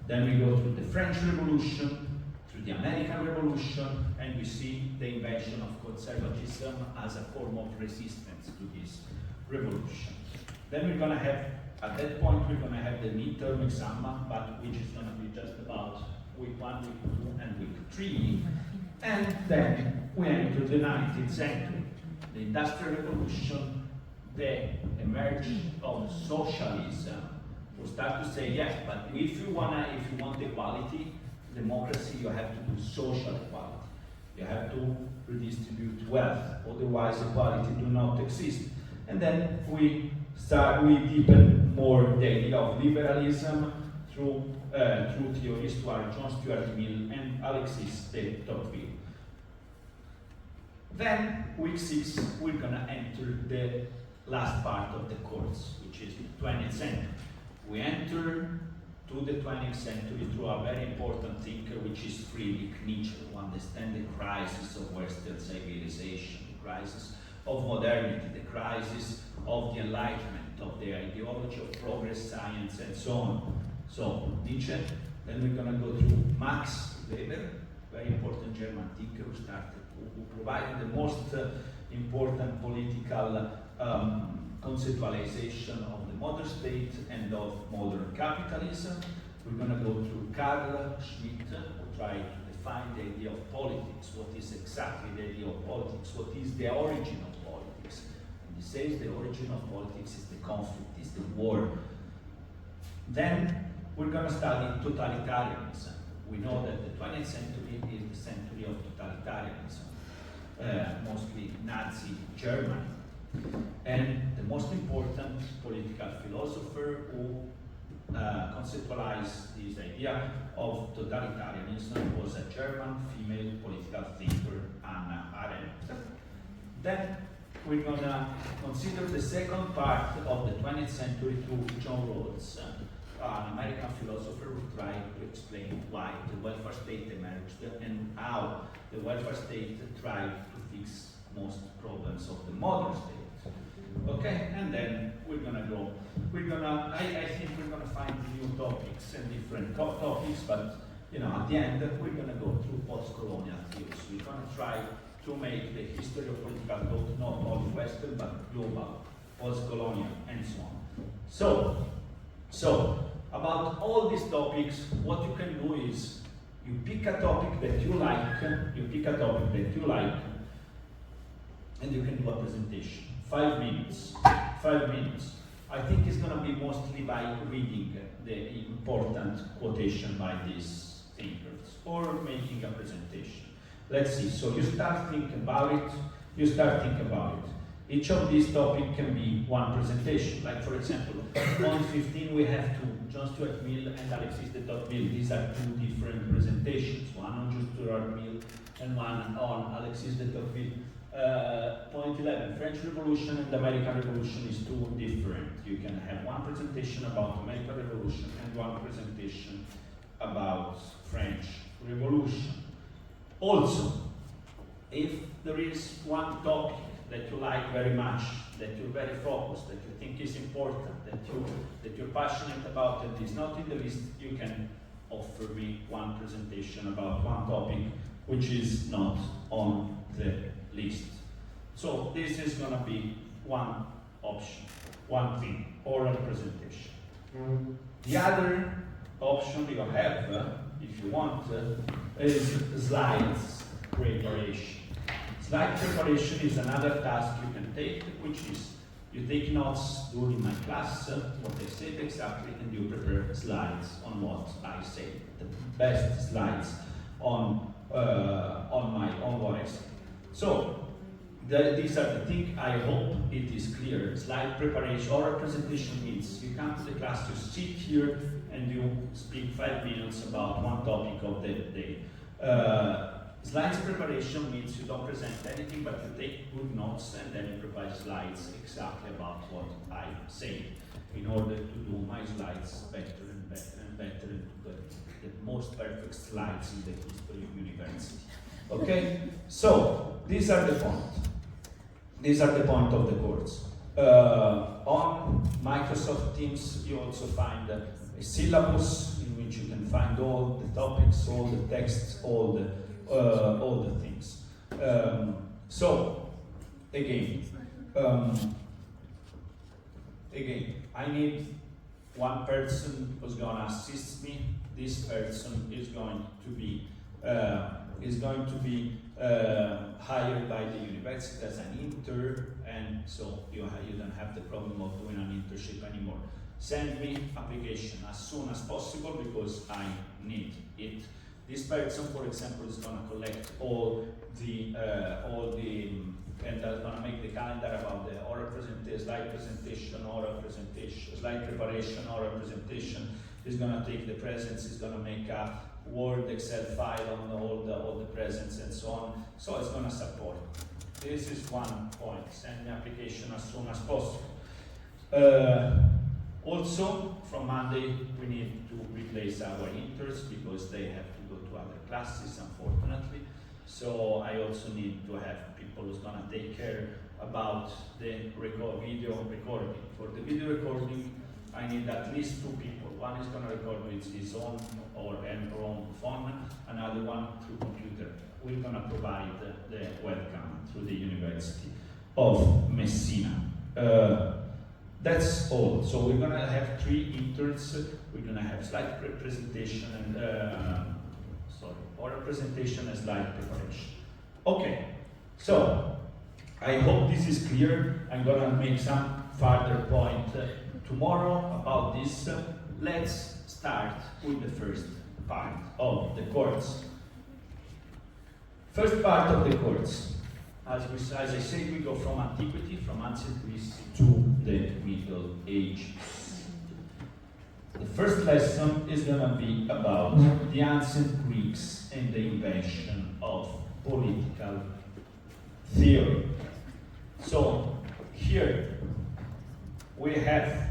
Then we go through the French Revolution, through the American Revolution, and we see the invention of conservatism as a form of resistance to this revolution. Then we're going to have, at that point, we're going to have the midterm exam, but which is going to be just about week 1, week 2, and week 3. And then we enter the 19th century, the Industrial Revolution, the emergence of socialism. We start to say, yes, but if you want equality, democracy, you have to do social equality. You have to redistribute wealth, otherwise equality do not exist. And then we deepen more the idea of liberalism through theorists who are John Stuart Mill and Alexis de Tocqueville. Then, week 6, we're gonna enter the last part of the course, which is the 20th century. We enter to the 20th century through a very important thinker, which is Friedrich Nietzsche, who understands the crisis of Western civilization, the crisis of modernity, the crisis of the Enlightenment, of the ideology of progress, science, and so on. So, Nietzsche, then we're going to go through Max Weber, very important German thinker who provided the most important political conceptualization of the modern state and of modern capitalism. We're going to go through Carl Schmitt, who tried to define the idea of politics, what is exactly the idea of politics, what is the origin of politics. And he says the origin of politics is the conflict, is the war. Then we're going to study totalitarianism. We know that the 20th century is the century of totalitarianism, mostly Nazi Germany. And the most important political philosopher who conceptualized this idea of totalitarianism was a German female political thinker, Hannah Arendt. Then we're going to consider the second part of the 20th century through John Rawls, an American philosopher who tried to explain why the welfare state emerged and how the welfare state tried to fix most problems of the modern state. Okay, and then we're gonna go. I think we're gonna find new topics and different topics, but at the end we're gonna go through post-colonial theories. We're gonna try to make the history of political thought not only Western but global, post-colonial, and so on. So about all these topics, what you can do is you pick a topic that you like, and you can do a presentation. 5 minutes. 5 minutes. I think it's going to be mostly by reading the important quotation by these thinkers or making a presentation. Let's see. So you start thinking about it. Each of these topics can be one presentation. Like for example, on 15 we have John Stuart Mill and Alexis de Tocqueville. These are 2 different presentations. One on John Stuart Mill and one on Alexis de Tocqueville. Point 11, French Revolution and American Revolution is 2 different. You can have one presentation about American Revolution and one presentation about French Revolution. Also, if there is one topic that you like very much, that you're very focused, that you think is important, that you're passionate about and is not in the list, you can offer me one presentation about one topic which is not on the list. So this is going to be one option, one thing, oral presentation. The other option you have, if you want, is slides preparation. Slide preparation is another task you can take, which is You take notes during my class, what I said exactly, and you prepare slides on what I say, the best slides on what I say. So these are the things. I hope it is clear. Slide preparation or presentation means you come to the class, you sit here, and you speak 5 minutes about one topic of the day. Slides preparation means you don't present anything, but you take good notes and then you prepare slides exactly about what I say in order to do my slides better and better and better and to the most perfect slides in the history of university. Okay? So, these are the points. These are the point of the course. On Microsoft Teams, you also find a syllabus in which you can find all the topics, all the texts, all the things. So, again, I need one person who's gonna assist me. This person is going to be hired by the university as an intern, and so you don't have the problem of doing an internship anymore. Send me application as soon as possible because I need it. This person, for example, is going to collect all the and is going to make the calendar about the oral presentation, slide presentation, oral presentation, slide preparation, oral presentation. He's going to take the presents. He's going to make a Word, Excel file on all the presents and so on. So it's going to support. This is one point. Send the application as soon as possible. Also, from Monday, we need to replace our interns because they have to go to other classes, unfortunately. So I also need to have people who's going to take care about the video recording. For the video recording, I need at least 2 people. One is going to record with his own or her own phone, another one through computer. We're going to provide the webcam through the University of Messina. That's all. So we're going to have 3 interns. We're going to have slide presentation and oral presentation and slide preparation. Okay. So I hope this is clear. I'm going to make some further point tomorrow about this. Let's start with the first part of the course. First part of the course. As I said, we go from antiquity, from ancient Greece to the Middle Ages. The first lesson is going to be about the ancient Greeks and the invention of political theory. So here we have,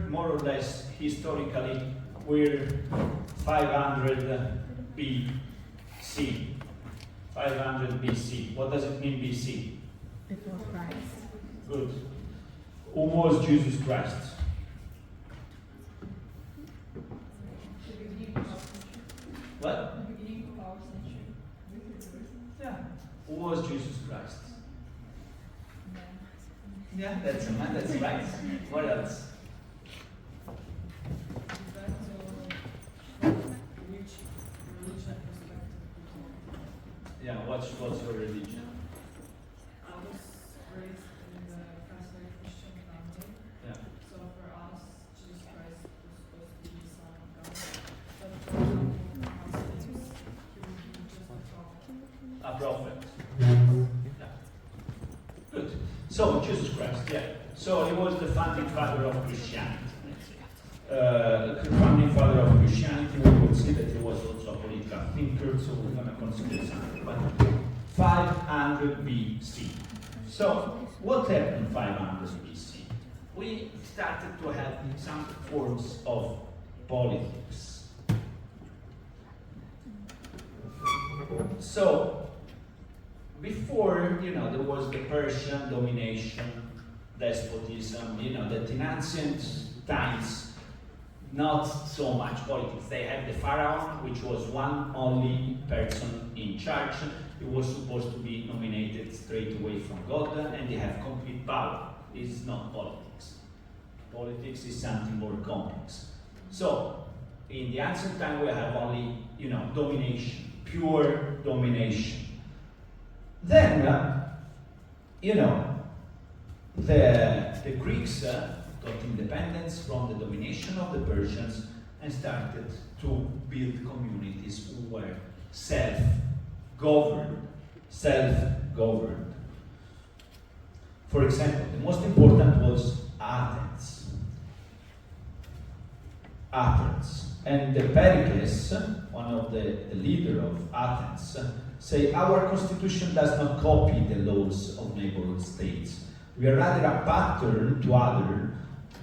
more or less historically, we're 500 BC. 500 BC. What does it mean BC? Before Christ. Good. Who was Jesus Christ? The beginning of our century. What? The beginning of our century. Yeah. Who was Jesus Christ? Man. Yeah, that's a man, that's right. What else? Back to which religion perspective. Yeah, what's your religion? I was raised in the Catholic Christian family. Yeah. So for us, Jesus Christ was supposed to be the Son of God. But for example, for Muslims, he would be just a prophet. A prophet. Yeah. Good. So, Jesus Christ, yeah. So, he was the founding father of Christianity. The founding father of Christianity, we would see that he was also a political thinker, so we're going to consider something. But 500 BC. So, what happened 500 BC? We started to have some forms of politics. So, before, there was the Persian domination, despotism, that in ancient times, not so much politics. They had the pharaoh, which was one only person in charge. He was supposed to be nominated straight away from God, and they have complete power. This is not politics. Politics is something more complex. So, in the ancient time, we have only, domination, pure domination. Then, the Greeks got independence from the domination of the Persians and started to build communities who were self-governed. For example, the most important was Athens. And the Pericles, one of the leader of Athens, say our constitution does not copy the laws of neighborhood states. We are rather a pattern to others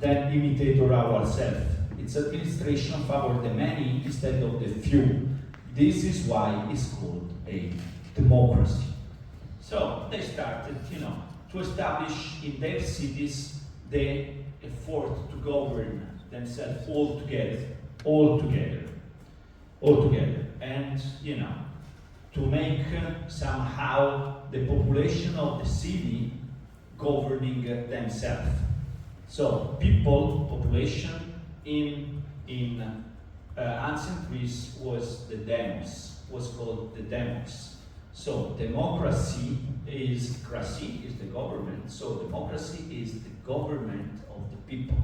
than imitator ourselves. Its administration favors the many instead of the few. This is why it's called a democracy. So they started, to establish in their cities the effort to govern themselves all together, and to make somehow the population of the city governing themselves. So population in ancient Greece was the demos, was called the demos. So democracy is the government. So democracy is the government of the people.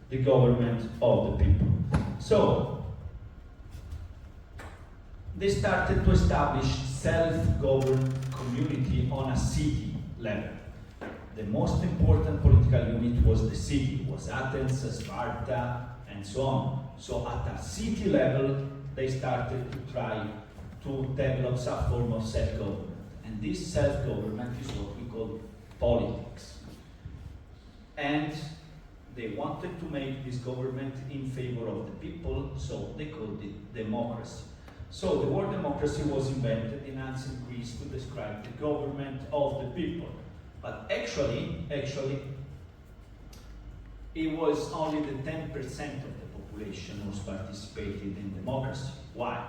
The government of the people. So they started to establish self-governed community on a city level. The most important political unit was the city, was Athens, Sparta, and so on. So at a city level, they started to try to develop some form of self-government. And this self-government is what we call politics. And they wanted to make this government in favor of the people, so they called it democracy. So the word democracy was invented in ancient Greece to describe the government of the people. But actually, it was only the 10% of the population who participated in democracy. Why?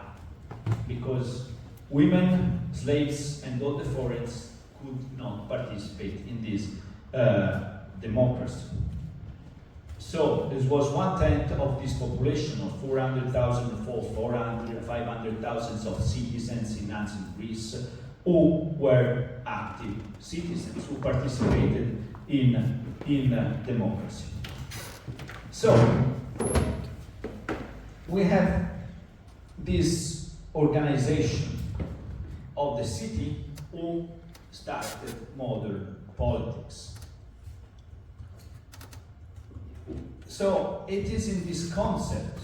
Because women, slaves, and all the foreigners could not participate in this democracy. So this was 1/10 of this population of 400,000 or 500,000 of citizens in ancient Greece who were active citizens, who participated in democracy. So we have this organization of the city who started modern politics. So it is in this concept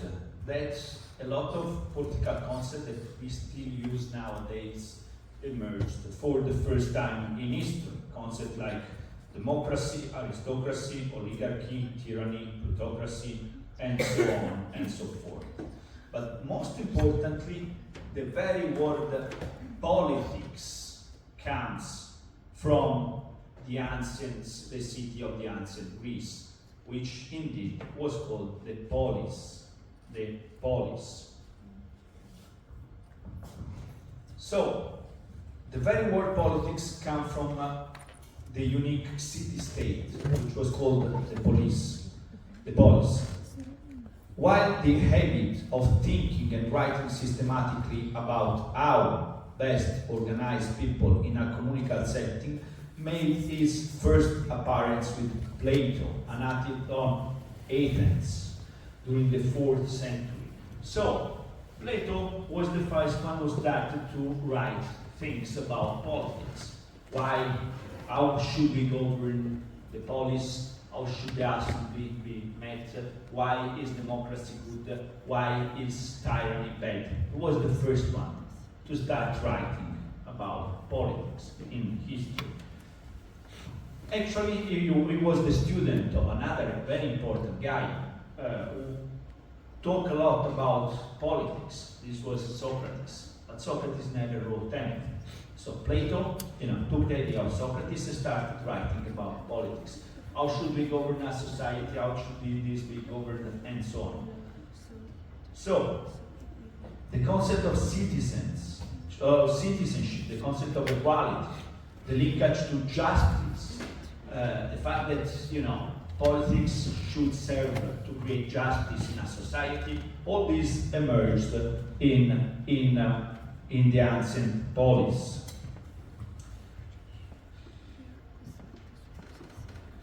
that a lot of political concepts that we still use nowadays emerged for the first time in history. Concepts like democracy, aristocracy, oligarchy, tyranny, plutocracy, and so on and so forth. But most importantly, the very word politics comes from the city of the ancient Greece, which indeed was called the polis. The polis. So, the very word politics comes from the unique city-state, which was called the polis. The polis. While the habit of thinking and writing systematically about how best organize people in a communal setting made its first appearance with Plato, a native of Athens, during the 4th century. So, Plato was the first one who started to write things about politics. How should we govern the polis? How should the assembly be met? Why is democracy good? Why is tyranny bad? He was the first one to start writing about politics in history. Actually, he was the student of another very important guy who talked a lot about politics. This was Socrates, but Socrates never wrote anything. So Plato, took the idea of Socrates and started writing about politics. How should we govern a society? How should this be governed, and so on. So, the concept of citizenship, the concept of equality, the linkage to justice, the fact that politics should serve to create justice in a society, all this emerged in the ancient polis.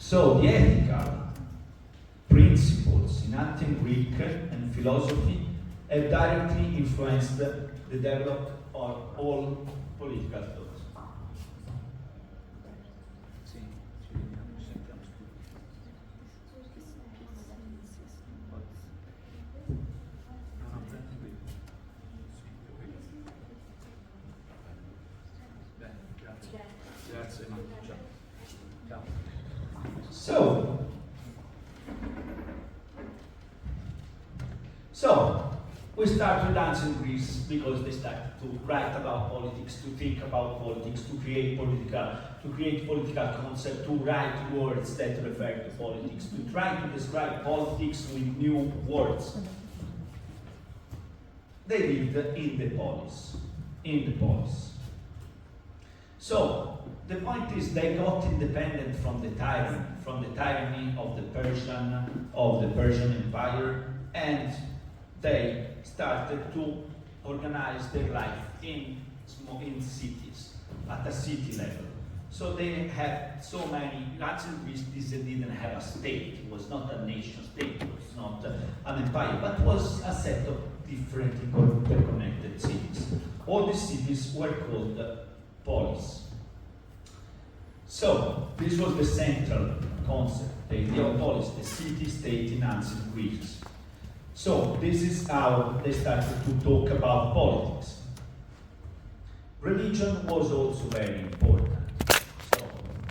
So the ethical principles in ancient Greek and philosophy have directly influenced the development of all political thought. So we start with ancient Greece because they started to write about politics, to think about politics, to create political concepts, to write words that refer to politics, to try to describe politics with new words. They lived in the polis. So the point is they got independent from the tyranny of the Persian Empire, and they started to organize their life in cities, at a city level. So they had so many, ancient Greece didn't have a state, it was not a nation state, it was not an empire, but was a set of different interconnected cities. All these cities were called polis. So this was the central concept, the idea of polis, the city-state in ancient Greece. So this is how they started to talk about politics. Religion was also very important. So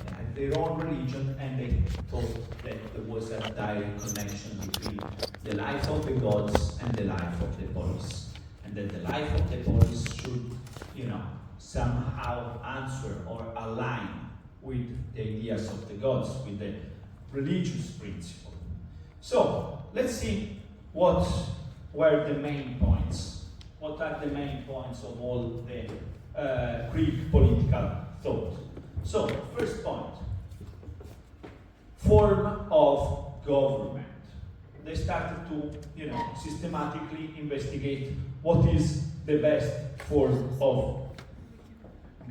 they had their own religion, and they thought that there was a direct connection between the life of the gods and the life of the polis, and that the life of the polis should, somehow answer or align with the ideas of the gods, with the religious principle. So let's see what were the main points. What are the main points of all the Greek political thought? So, first point, form of government. They started to, systematically investigate what is the best form of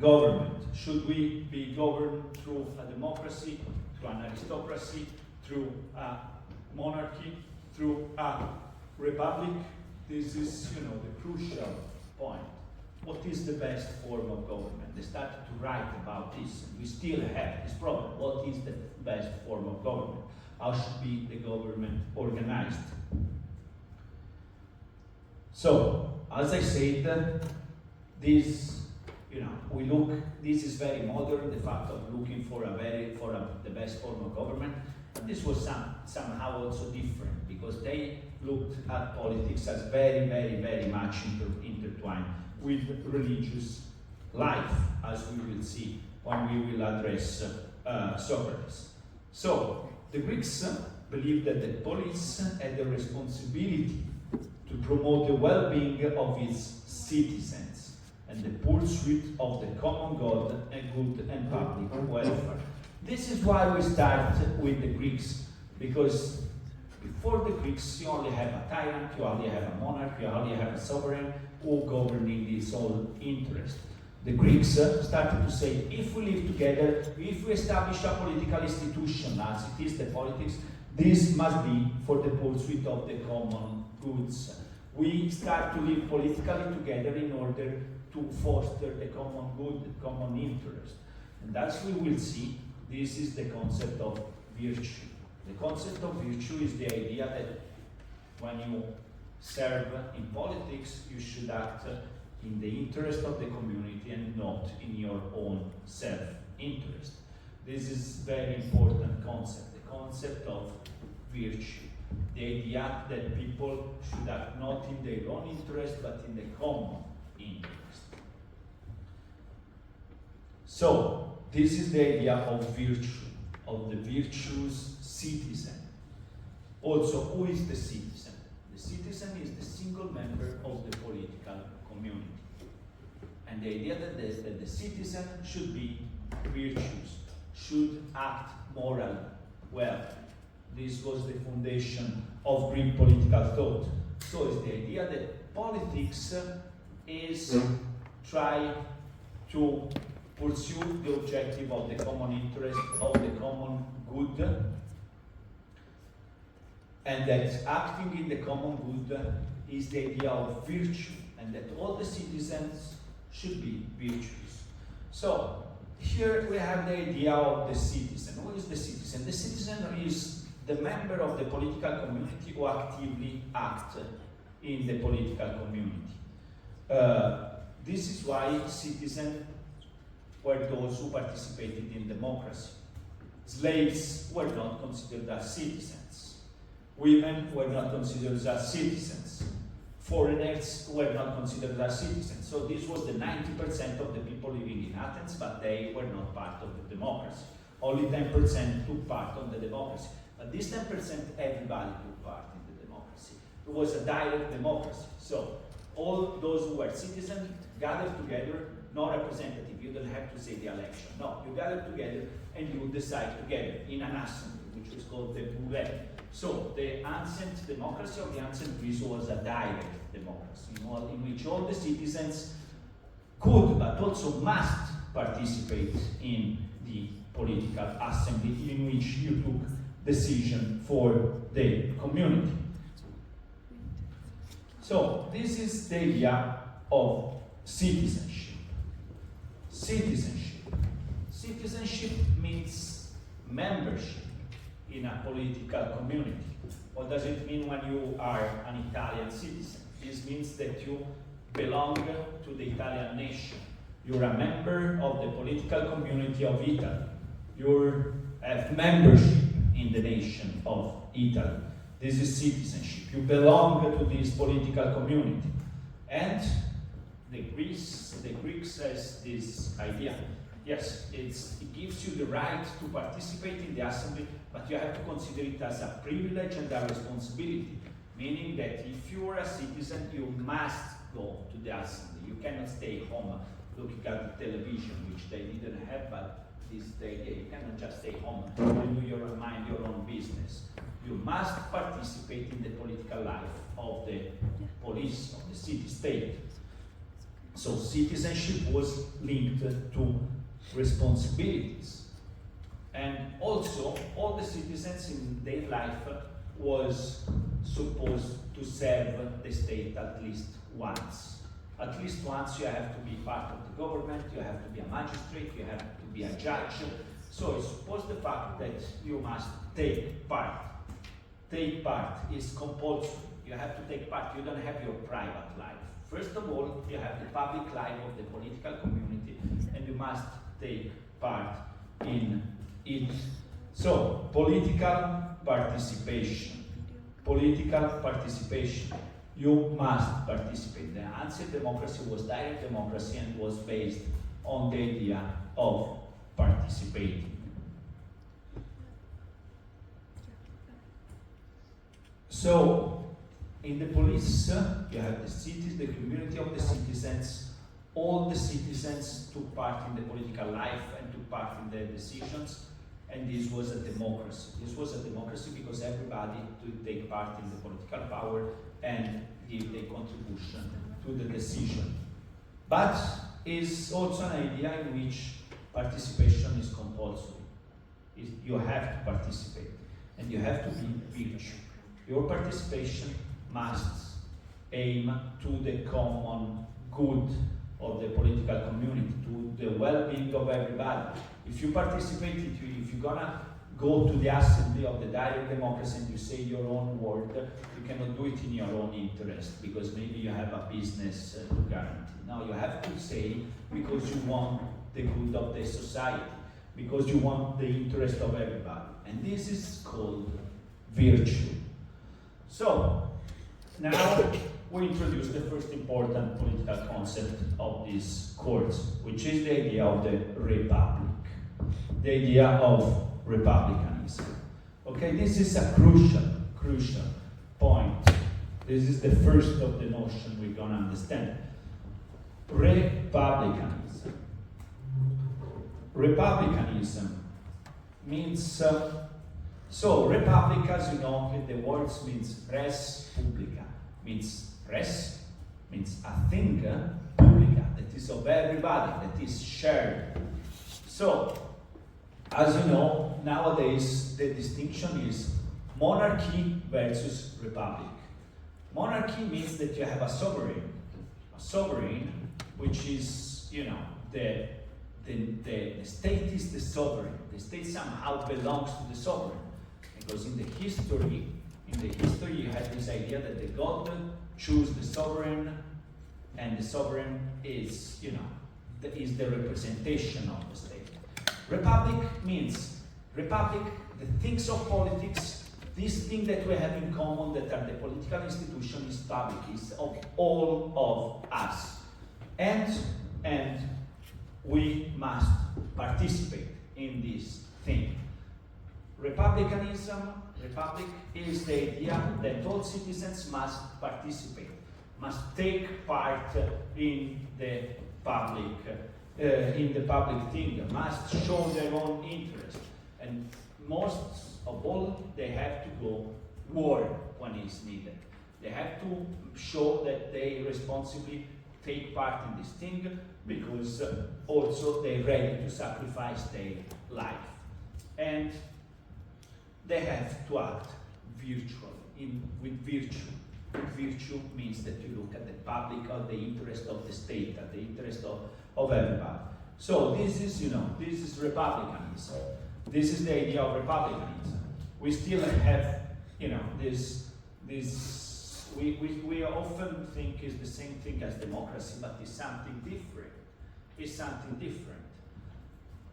government. Should we be governed through a democracy, through an aristocracy, through a monarchy, through a republic? This is, the crucial point. What is the best form of government? They started to write about this. We still have this problem. What is the best form of government? How should be the government organized? So, as I said, this, this is very modern, the fact of looking for the best form of government. But this was somehow also different, because they looked at politics as very, very, very much intertwined with religious life, as we will see when we will address Socrates. So, the Greeks believed that the polis had the responsibility to promote the well-being of its citizens and the pursuit of the common good and public welfare. This is why we start with the Greeks, because before the Greeks you only have a tyrant, you only have a monarch, you only have a sovereign who governing his own interest. The Greeks started to say, if we live together, if we establish a political institution as it is the politics, this must be for the pursuit of the common goods. We start to live politically together in order to foster the common good, the common interest. And as we will see, this is the concept of virtue. The concept of virtue is the idea that when you serve in politics, you should act in the interest of the community and not in your own self-interest. This is a very important concept, the concept of virtue. The idea that people should act not in their own interest, but in the common interest. So, this is the idea of virtue, of the virtuous citizen. Also, who is the citizen? The citizen is the single member of the political community. And the idea that the citizen should be virtuous, should act morally well. This was the foundation of Greek political thought. So it's the idea that politics is try to pursue the objective of the common interest, of the common good, and that acting in the common good is the idea of virtue, and that all the citizens should be virtuous. So here we have the idea of the citizen. Who is the citizen? The citizen is the member of the political community who actively act in the political community. This is why citizens were those who participated in democracy. Slaves were not considered as citizens. Women were not considered as citizens. Foreigners were not considered as citizens. So this was the 90% of the people living in Athens, but they were not part of the democracy. Only 10% took part of the democracy. But this 10%, everybody took part in the democracy. It was a direct democracy. So all those who were citizens gathered together, not representative. You don't have to say the election. No, you gather together and you decide together in an assembly, which was called the Boulevard. So the ancient democracy of the ancient Greece was a direct democracy, in which all the citizens could, but also must, participate in the political assembly in which you took decision for the community. So this is the idea of citizenship. Citizenship means membership in a political community. What does it mean when you are an Italian citizen? This means that you belong to the Italian nation. You're a member of the political community of Italy. You have membership in the nation of Italy. This is citizenship. You belong to this political community. And the Greeks has this idea. Yes, it gives you the right to participate in the assembly, but you have to consider it as a privilege and a responsibility, meaning that if you are a citizen, you must go to the assembly. You cannot stay home looking at the television, which they didn't have, but this day you cannot just stay home and do mind your own business. You must participate in the political life of the police, of the city-state. So citizenship was linked to responsibilities. And also, all the citizens in their life was supposed to serve the state at least once. At least once you have to be part of the government, you have to be a magistrate, you have to be a judge. So suppose the fact that you must take part. Take part is compulsory. You have to take part. You don't have your private life. First of all, you have the public life of the political community, and you must take part in it. So, political participation. Political participation. You must participate. The ancient democracy was direct democracy and was based on the idea of participating. So, in the police, you have the cities, the community of the citizens. All the citizens took part in the political life and took part in the decisions, and this was a democracy. This was a democracy because everybody could take part in the political power and give their contribution to the decision. But it's also an idea in which participation is compulsory. You have to participate, and you have to be virtuous. Your participation must aim to the common good of the political community, to the well-being of everybody. If you participate, if you're gonna go to the assembly of the direct democracy and you say your own word, you cannot do it in your own interest because maybe you have a business to guarantee. Now you have to say because you want the good of the society, because you want the interest of everybody. And this is called virtue. So, now we introduce the first important political concept of this course, which is the idea of the republic, the idea of republicanism. Okay, this is a crucial point. This is the first of the notion we're going to understand. Republicanism. Republicanism means so, republic, as you know, the words means res publica, means res, means a thing, publica, that is of everybody, that is shared. So, as you know, nowadays the distinction is monarchy versus republic. Monarchy means that you have a sovereign which is, you know, the state is the sovereign. The state somehow belongs to the sovereign, because in the history you had this idea that the god choose the sovereign, and the sovereign is, you know, is the representation of the state. Republic means the things of politics, this thing that we have in common that are the political institution is public, is of all of us. And we must participate in this thing. Republic is the idea that all citizens must participate, must take part in the public thing, must show their own interest, and most of all, they have to go war when it's needed. They have to show that they responsibly take part in this thing, because also they're ready to sacrifice their life. And they have to act virtually, with virtue. Virtue means that you look at the public, at the interest of the state, at the interest of everybody. So this is, you know, this is republicanism. This is the idea of republicanism. We still have, you know, we often think is the same thing as democracy, but it's something different. It's something different.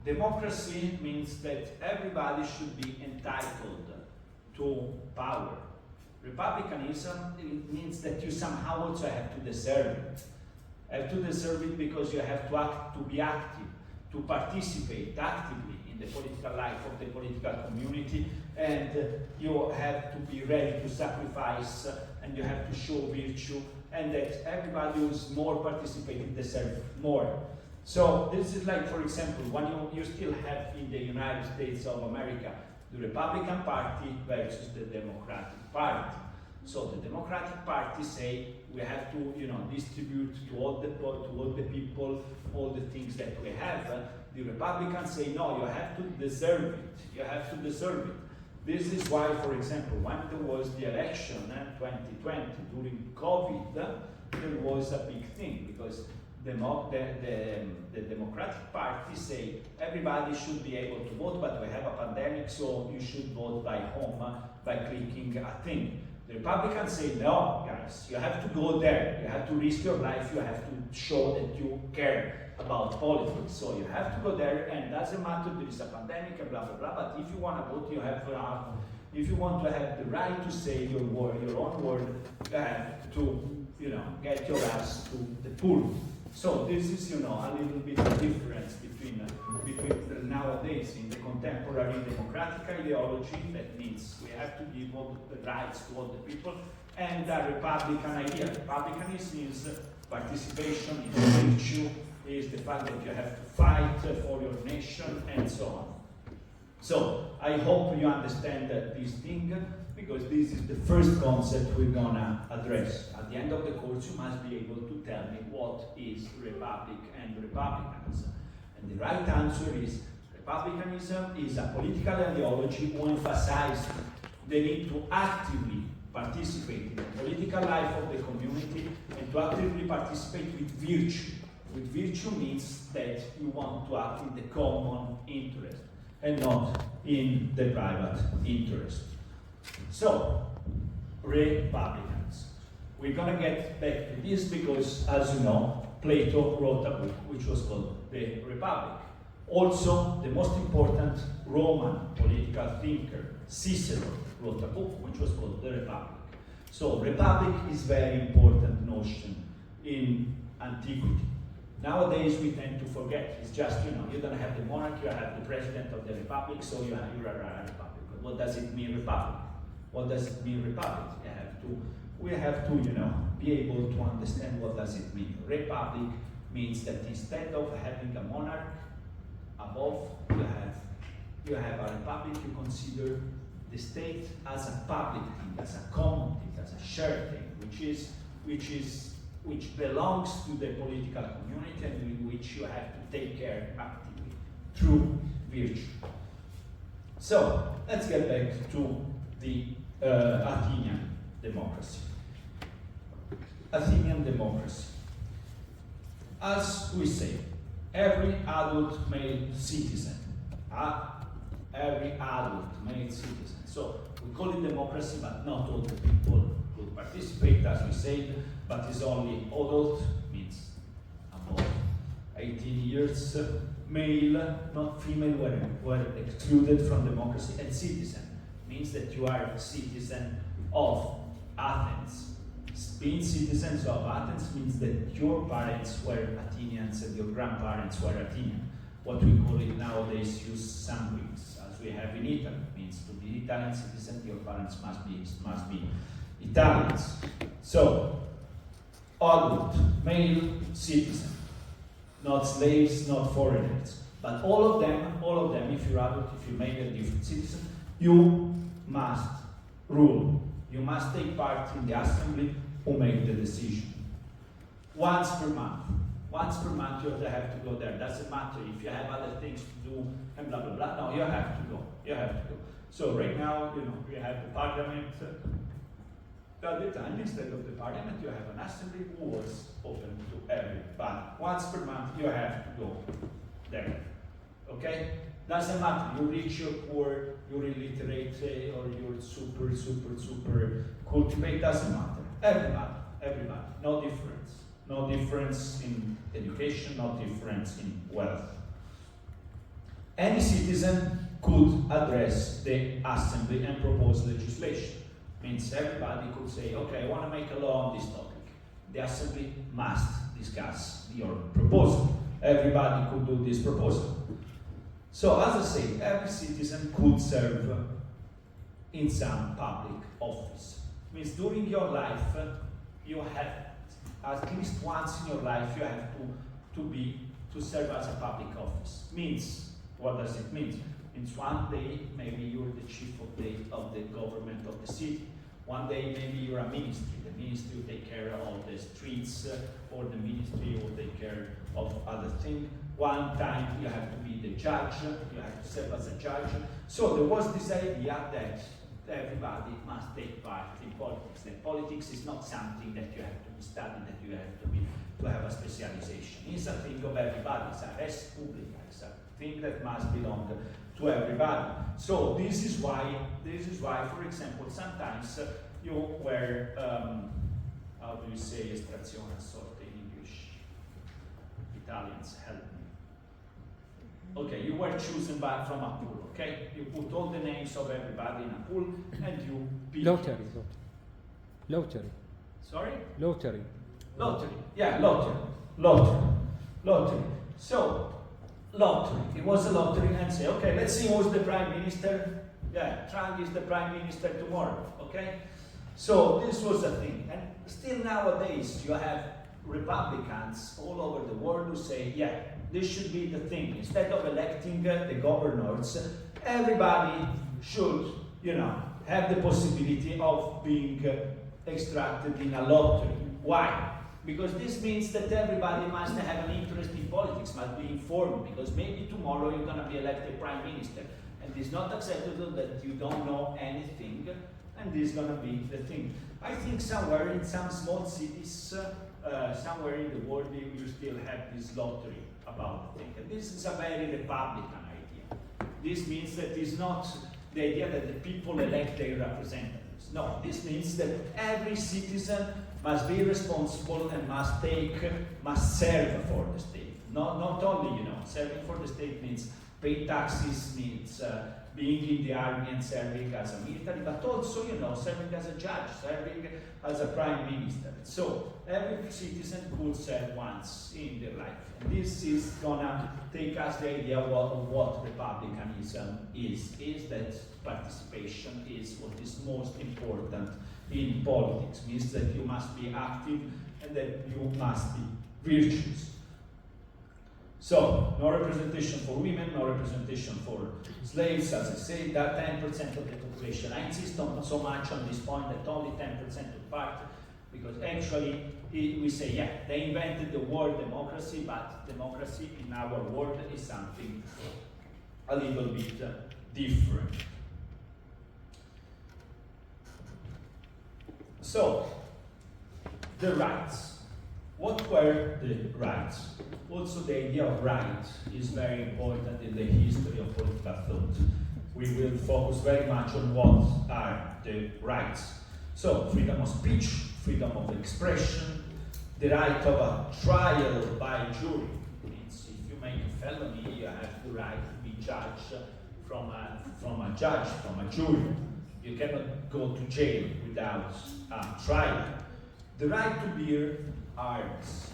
Democracy means that everybody should be entitled to power. Republicanism means that you somehow also have to deserve it. Have to deserve it because you have to act, to be active, to participate actively in the political life of the political community, and you have to be ready to sacrifice, and you have to show virtue, and that everybody who's more participating deserves more. So this is like, for example, when you still have in the United States of America the Republican Party versus the Democratic Party. So the Democratic Party say we have to, you know, distribute to all the people all the things that we have. The Republicans say no, you have to deserve it. You have to deserve it. This is why, for example, when there was the election in 2020 during COVID, there was a big thing, because the Democratic Party say everybody should be able to vote, but we have a pandemic, so you should vote by home by clicking a thing. The Republicans say, no, guys, you have to go there. You have to risk your life. You have to show that you care about politics. So you have to go there, and doesn't matter there is a pandemic and blah, blah, blah, but if you want to vote, you have if you want to have the right to say your word, your own word, you have to, you know, get your ass to the pool. So this is, you know, a little bit of difference between nowadays in the contemporary democratic ideology, that means we have to give all the rights to all the people, and the Republican idea. Republicanism is participation, is virtue, is the fact that you have to fight for your nation, and so on. So I hope you understand this thing, because this is the first concept we're gonna address. At the end of the course, you must be able to tell me what is Republic and Republicanism. And the right answer is Republicanism is a political ideology who emphasizes the need to actively participate in the political life of the community, and to actively participate with virtue. With virtue means that you want to act in the common interest and not in the private interest. So, Republicans. We're gonna get back to this because, as you know, Plato wrote a book which was called The Republic. Also, the most important Roman political thinker, Cicero, wrote a book which was called The Republic. So, republic is very important notion in antiquity. Nowadays, we tend to forget. It's just, you know, you don't have the monarchy, you have the president of the republic, so you are a republic. But what does it mean, republic? What does it mean, republic? We have to, you know, be able to understand what does it mean. Republic means that instead of having a monarch above, you have a republic. You consider the state as a public thing, as a common thing, as a shared thing, which belongs to the political community, and in which you have to take care actively through virtue. So let's get back to the Athenian democracy. Athenian democracy. As we say, every adult male citizen, every adult male citizen. So we call it democracy, but not all the people could participate, as we said, but it's only adult, means above 18 years, male, not female, were excluded from democracy, and citizen means that you are a citizen of Athens. Being citizens of Athens means that your parents were Athenians and your grandparents were Athenian. What we call it nowadays use sanguines, as we have in Italy. Means to be Italian citizen, your parents must be Italians. So, adult, male citizen, not slaves, not foreigners. But all of them, if you're adult, if you make a different citizen, you must rule. You must take part in the assembly who make the decision. Once per month you have to go there. Doesn't matter if you have other things to do and blah blah blah. No, you have to go. You have to go. So right now, we have the parliament. At the time, instead of the parliament, you have an assembly who was open to everybody. Once per month you have to go there. Okay? Doesn't matter, you're rich, you're poor, you're illiterate, or you're super cultivate, doesn't matter. Everybody, no difference. No difference in education, no difference in wealth. Any citizen could address the assembly and propose legislation. Means everybody could say, okay, I want to make a law on this topic. The assembly must discuss your proposal. Everybody could do this proposal. So, as I say, every citizen could serve in some public office. Means during your life, you have, at least once in your life, you have to serve as a public office. Means, what does it mean? Means one day, maybe you're the chief of the government of the city. One day, maybe you're a ministry. The ministry will take care of all the streets, or the ministry will take care of other things. One time you have to be the judge, you have to serve as a judge. So there was this idea that everybody must take part in politics. That politics is not something that you have to be studied, that you have to have a specialization. It's a thing of everybody, it's a res publica, it's a thing that must belong to everybody. So this is why, for example, sometimes you were, how do you say estrazione a sorte in English? Italians, help me. Okay, you were chosen from a pool, okay? You put all the names of everybody in a pool and you pick. Lottery. Sorry? Lottery. Lottery. Yeah, lottery. So, lottery. It was a lottery and say, okay, let's see who's the prime minister. Yeah, Trump is the prime minister tomorrow, okay? So this was a thing. And still nowadays you have Republicans all over the world who say, yeah, this should be the thing. Instead of electing the governors, everybody should, have the possibility of being extracted in a lottery. Why? Because this means that everybody must have an interest in politics, must be informed, because maybe tomorrow you're going to be elected prime minister. And it's not acceptable that you don't know anything, and this is going to be the thing. I think somewhere in some small cities, somewhere in the world, you still have this lottery about the thing. And this is a very Republican idea. This means that it's not the idea that the people elect their representatives. No, this means that every citizen must be responsible and must serve for the state. Not only, serving for the state means pay taxes, means being in the army and serving as a military, but also, serving as a judge, serving as a prime minister. So every citizen could serve once in their life. And this is gonna take us the idea of what republicanism is that participation is what is most important in politics. Means that you must be active and that you must be virtuous. So, no representation for women, no representation for slaves, as I say, that 10% of the population. I insist on so much on this point that only 10% took part, because actually we say, yeah, they invented the word democracy, but democracy in our world is something a little bit different. So, the rights. What were the rights? Also, the idea of right is very important in the history of political thought. We will focus very much on what are the rights. So, freedom of speech, freedom of expression, the right of a trial by jury. Means if you make a felony, you have the right to be judged from a judge, from a jury. You cannot go to jail without a trial. The right to bear arms.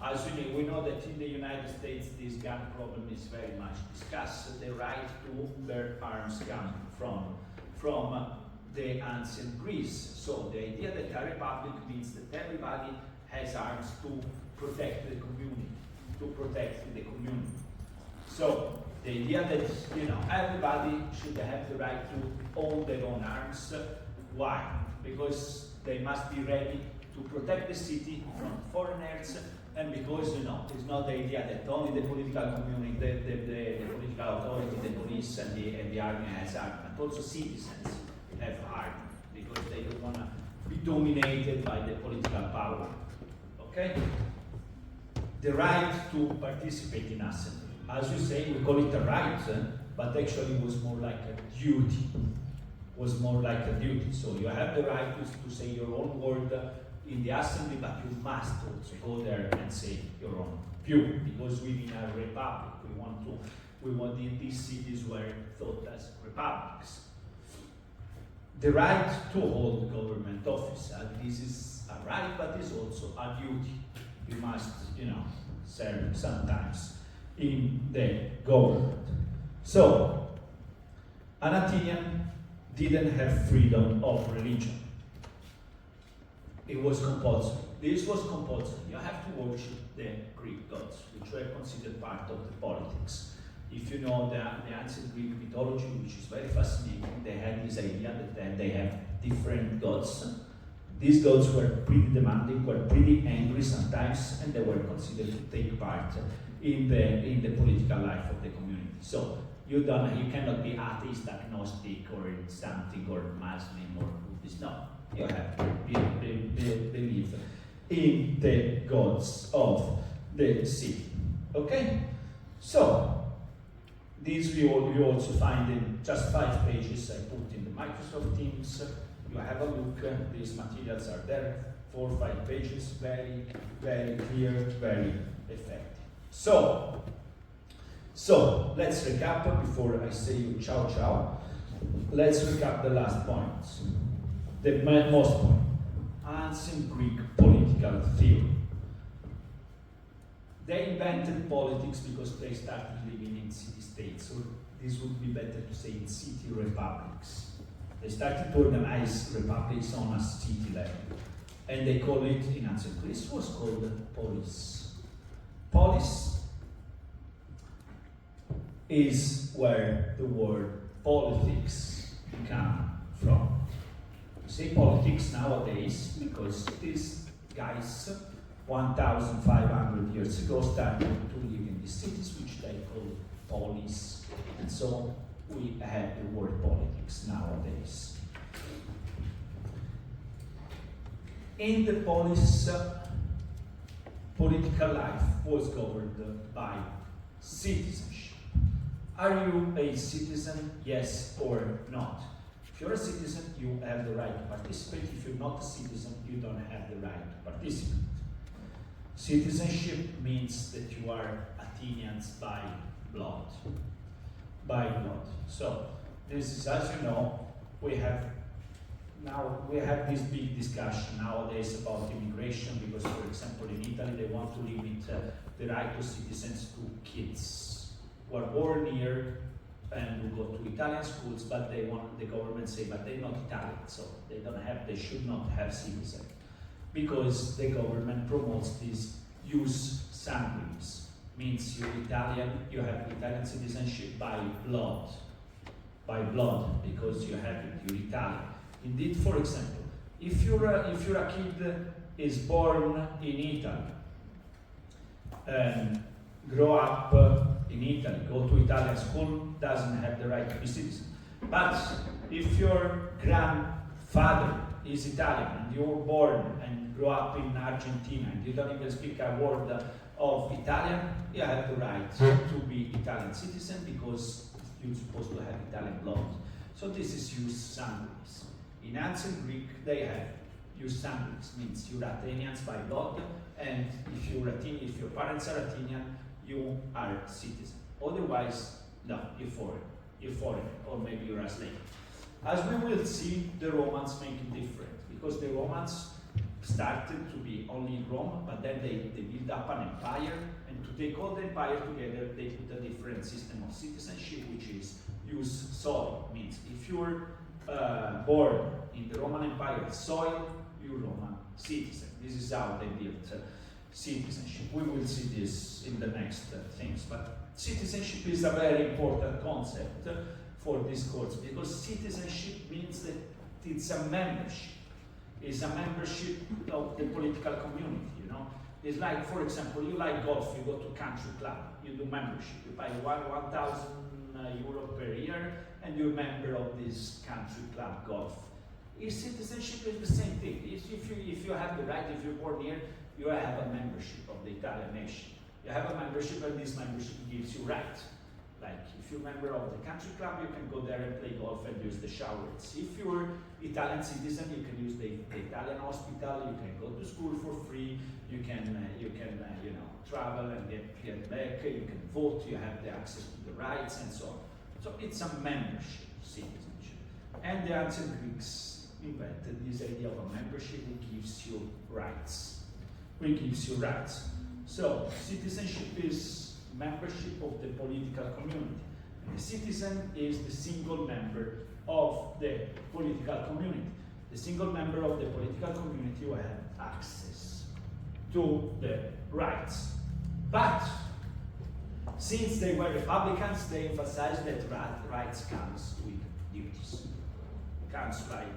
As we know that in the United States this gun problem is very much discussed. The right to bear arms comes from the ancient Greece. So the idea that a republic means that everybody has arms to protect the community, So the idea that everybody should have the right to own their own arms. Why? Because they must be ready to protect the city from foreigners, and because it's not the idea that only the political community, the political authority, the police and the army has arms, but also citizens have arms because they don't want to be dominated by the political power. Okay? The right to participate in assembly. As you say, we call it a right, but actually it was more like a duty. So you have the right to say your own word in the assembly, but you must also go there and say your own view, because we live in a republic. We want these cities were thought as republics. The right to hold government office. This is a right, but it's also a duty. You must, serve sometimes in the government. So, an Athenian didn't have freedom of religion. It was compulsory. This was compulsory. You have to worship the Greek gods, which were considered part of the politics. If you know the ancient Greek mythology, which is very fascinating, they had this idea that they have different gods. These gods were pretty demanding, were pretty angry sometimes, and they were considered to take part in the political life of the community. So you cannot be atheist, agnostic, or something, or Muslim, or Buddhist. No, you have to believe in the gods of the city. Okay, so these you also find in just 5 pages I put in the Microsoft Teams. You have a look. These materials are there, 4 or 5 pages, very, very clear, very effective. So let's recap before I say you ciao ciao. Let's recap the last points. The most point. Ancient Greek political theory. They invented politics because they started living in city-states, or this would be better to say in city republics. They started to organize republics on a city level, and they call it, in ancient Greece, was called polis. Polis is where the word politics come from. We say politics nowadays because these guys 1,500 years ago started to live in these cities, which they call polis, and so we have the word politics nowadays. In the polis, political life was governed by citizenship. Are you a citizen, yes or not? If you're a citizen, you have the right to participate. If you're not a citizen, you don't have the right to participate. Citizenship means that you are Athenians by blood. By blood. So, this is, as you know, we have this big discussion nowadays about immigration, because, for example, in Italy they want to limit the right of citizens to kids who are born here and who go to Italian schools, but the government say, but they're not Italian, so they should not have citizenship, because the government promotes this jus sanguinis, means you're Italian, you have Italian citizenship by blood, because you have it, you're Italian. Indeed, for example, if you're a kid is born in Italy and grow up in Italy, go to Italian school, doesn't have the right to be citizen. But if your grandfather father is Italian and you're born and grew up in Argentina and you don't even speak a word of Italian, you have the right to be Italian citizen because you're supposed to have Italian blood. So this is jus sanguinis. In ancient Greek, they have jus sanguinis, means you're Athenians by blood, and if you're Athenian, if your parents are Athenian, you are citizen. Otherwise, no, you're foreign, or maybe you're a slave. As we will see, the Romans make it different, because the Romans started to be only in Rome, but then they built up an empire, and to take all the empire together, they put a different system of citizenship, which is jus soli, means if you're born in the Roman Empire soil, you're Roman citizen. This is how they built citizenship. We will see this in the next things, but citizenship is a very important concept for this course, because citizenship means that it's a membership. It's a membership of the political community, you know. It's like, for example, you like golf, you go to country club, you do membership, you pay 1,000 euro per year, and you're a member of this country club golf. Citizenship is the same thing. If you have the right, if you're born here, you have a membership of the Italian nation. You have a membership, and this membership gives you rights. Like, if you're a member of the country club, you can go there and play golf and use the showers. If you're Italian citizen, you can use the Italian hospital, you can go to school for free, you can travel and get back, you can vote, you have the access to the rights and so on. So it's a membership, citizenship. And the ancient Greeks invented this idea of a membership that gives you rights. Which gives you rights. So citizenship is membership of the political community. And the citizen is the single member of the political community. The single member of the political community will have access to the rights. But since they were republicans, they emphasized that rights comes with duties. Comes like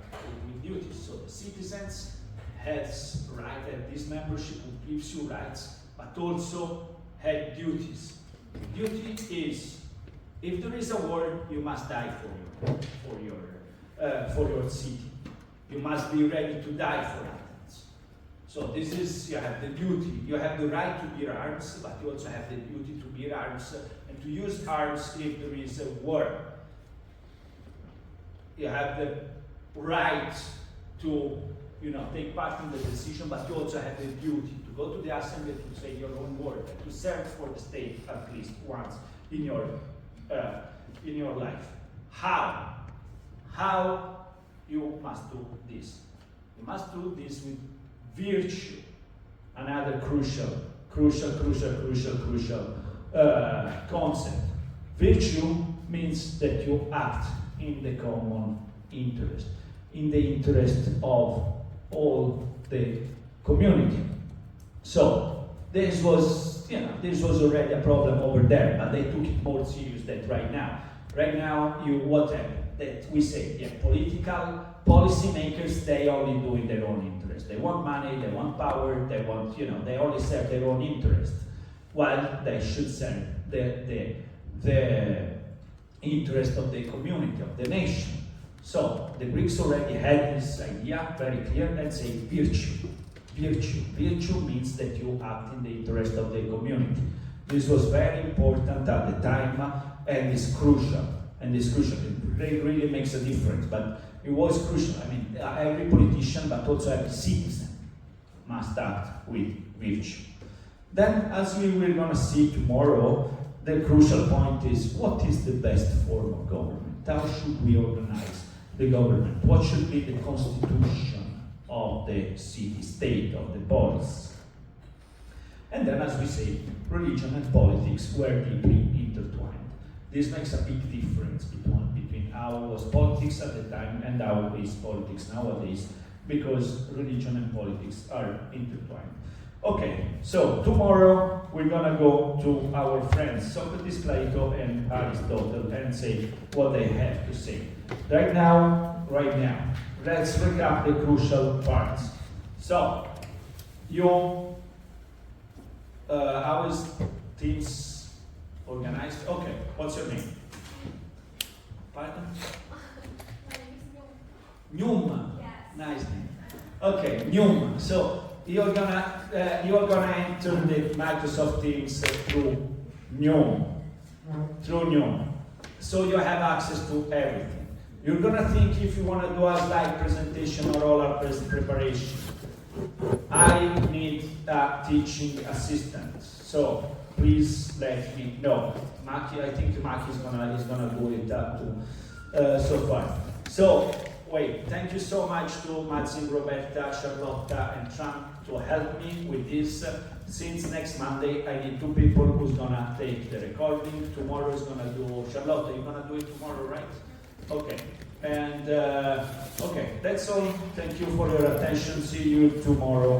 with duties. So the citizens has right, and this membership gives you rights, but also had duties. Duty is, if there is a war, you must die for your city. You must be ready to die for Athens. So this is, you have the duty. You have the right to bear arms, but you also have the duty to bear arms and to use arms if there is a war. You have the right to take part in the decision, but you also have the duty to go to the assembly to say your own word, to serve for the state at least once in your life. How you must do this? You must do this with virtue. Another crucial concept. Virtue means that you act in the common interest, in the interest of all the community. So this was already a problem over there, but they took it more serious than right now. Right now, what happened? That we say, political policy makers, they only do in their own interest. They want money, they want power, they want, they only serve their own interest, while they should serve the interest of the community, of the nation. So the Greeks already had this idea very clear and say virtue. Virtue means that you act in the interest of the community. This was very important at the time and is crucial. It really makes a difference, but it was crucial. I mean, every politician, but also every citizen, must act with virtue. Then, as we will going to see tomorrow, the crucial point is, what is the best form of government? How should we organize the government? What should be the constitution of the city-state, of the polis? And then, as we say, religion and politics were deeply intertwined. This makes a big difference between how was politics at the time and how is politics nowadays, because religion and politics are intertwined. Okay, so tomorrow we're gonna go to our friends Socrates, Plato, and Aristotle and say what they have to say. Right now, let's recap the crucial parts. So, how is teams organized? Okay, what's your name? Pardon? My name is Num. Numa. Yeah. Nice name. Okay, Newman. So you're gonna enter the Microsoft Teams through Newman. Through Newman. So you have access to everything. You're gonna think if you wanna do a slide presentation or oral preparation. I need a teaching assistant. So please let me know. Maki, I think Maki is gonna do it too. So far. So wait, thank you so much to Maxim, Roberta, Charlotta, and Trump to help me with this. Since next Monday, I need 2 people who's gonna take the recording. Tomorrow is gonna do Charlotta. You're gonna do it tomorrow, right? Okay. And okay, that's all. Thank you for your attention. See you tomorrow.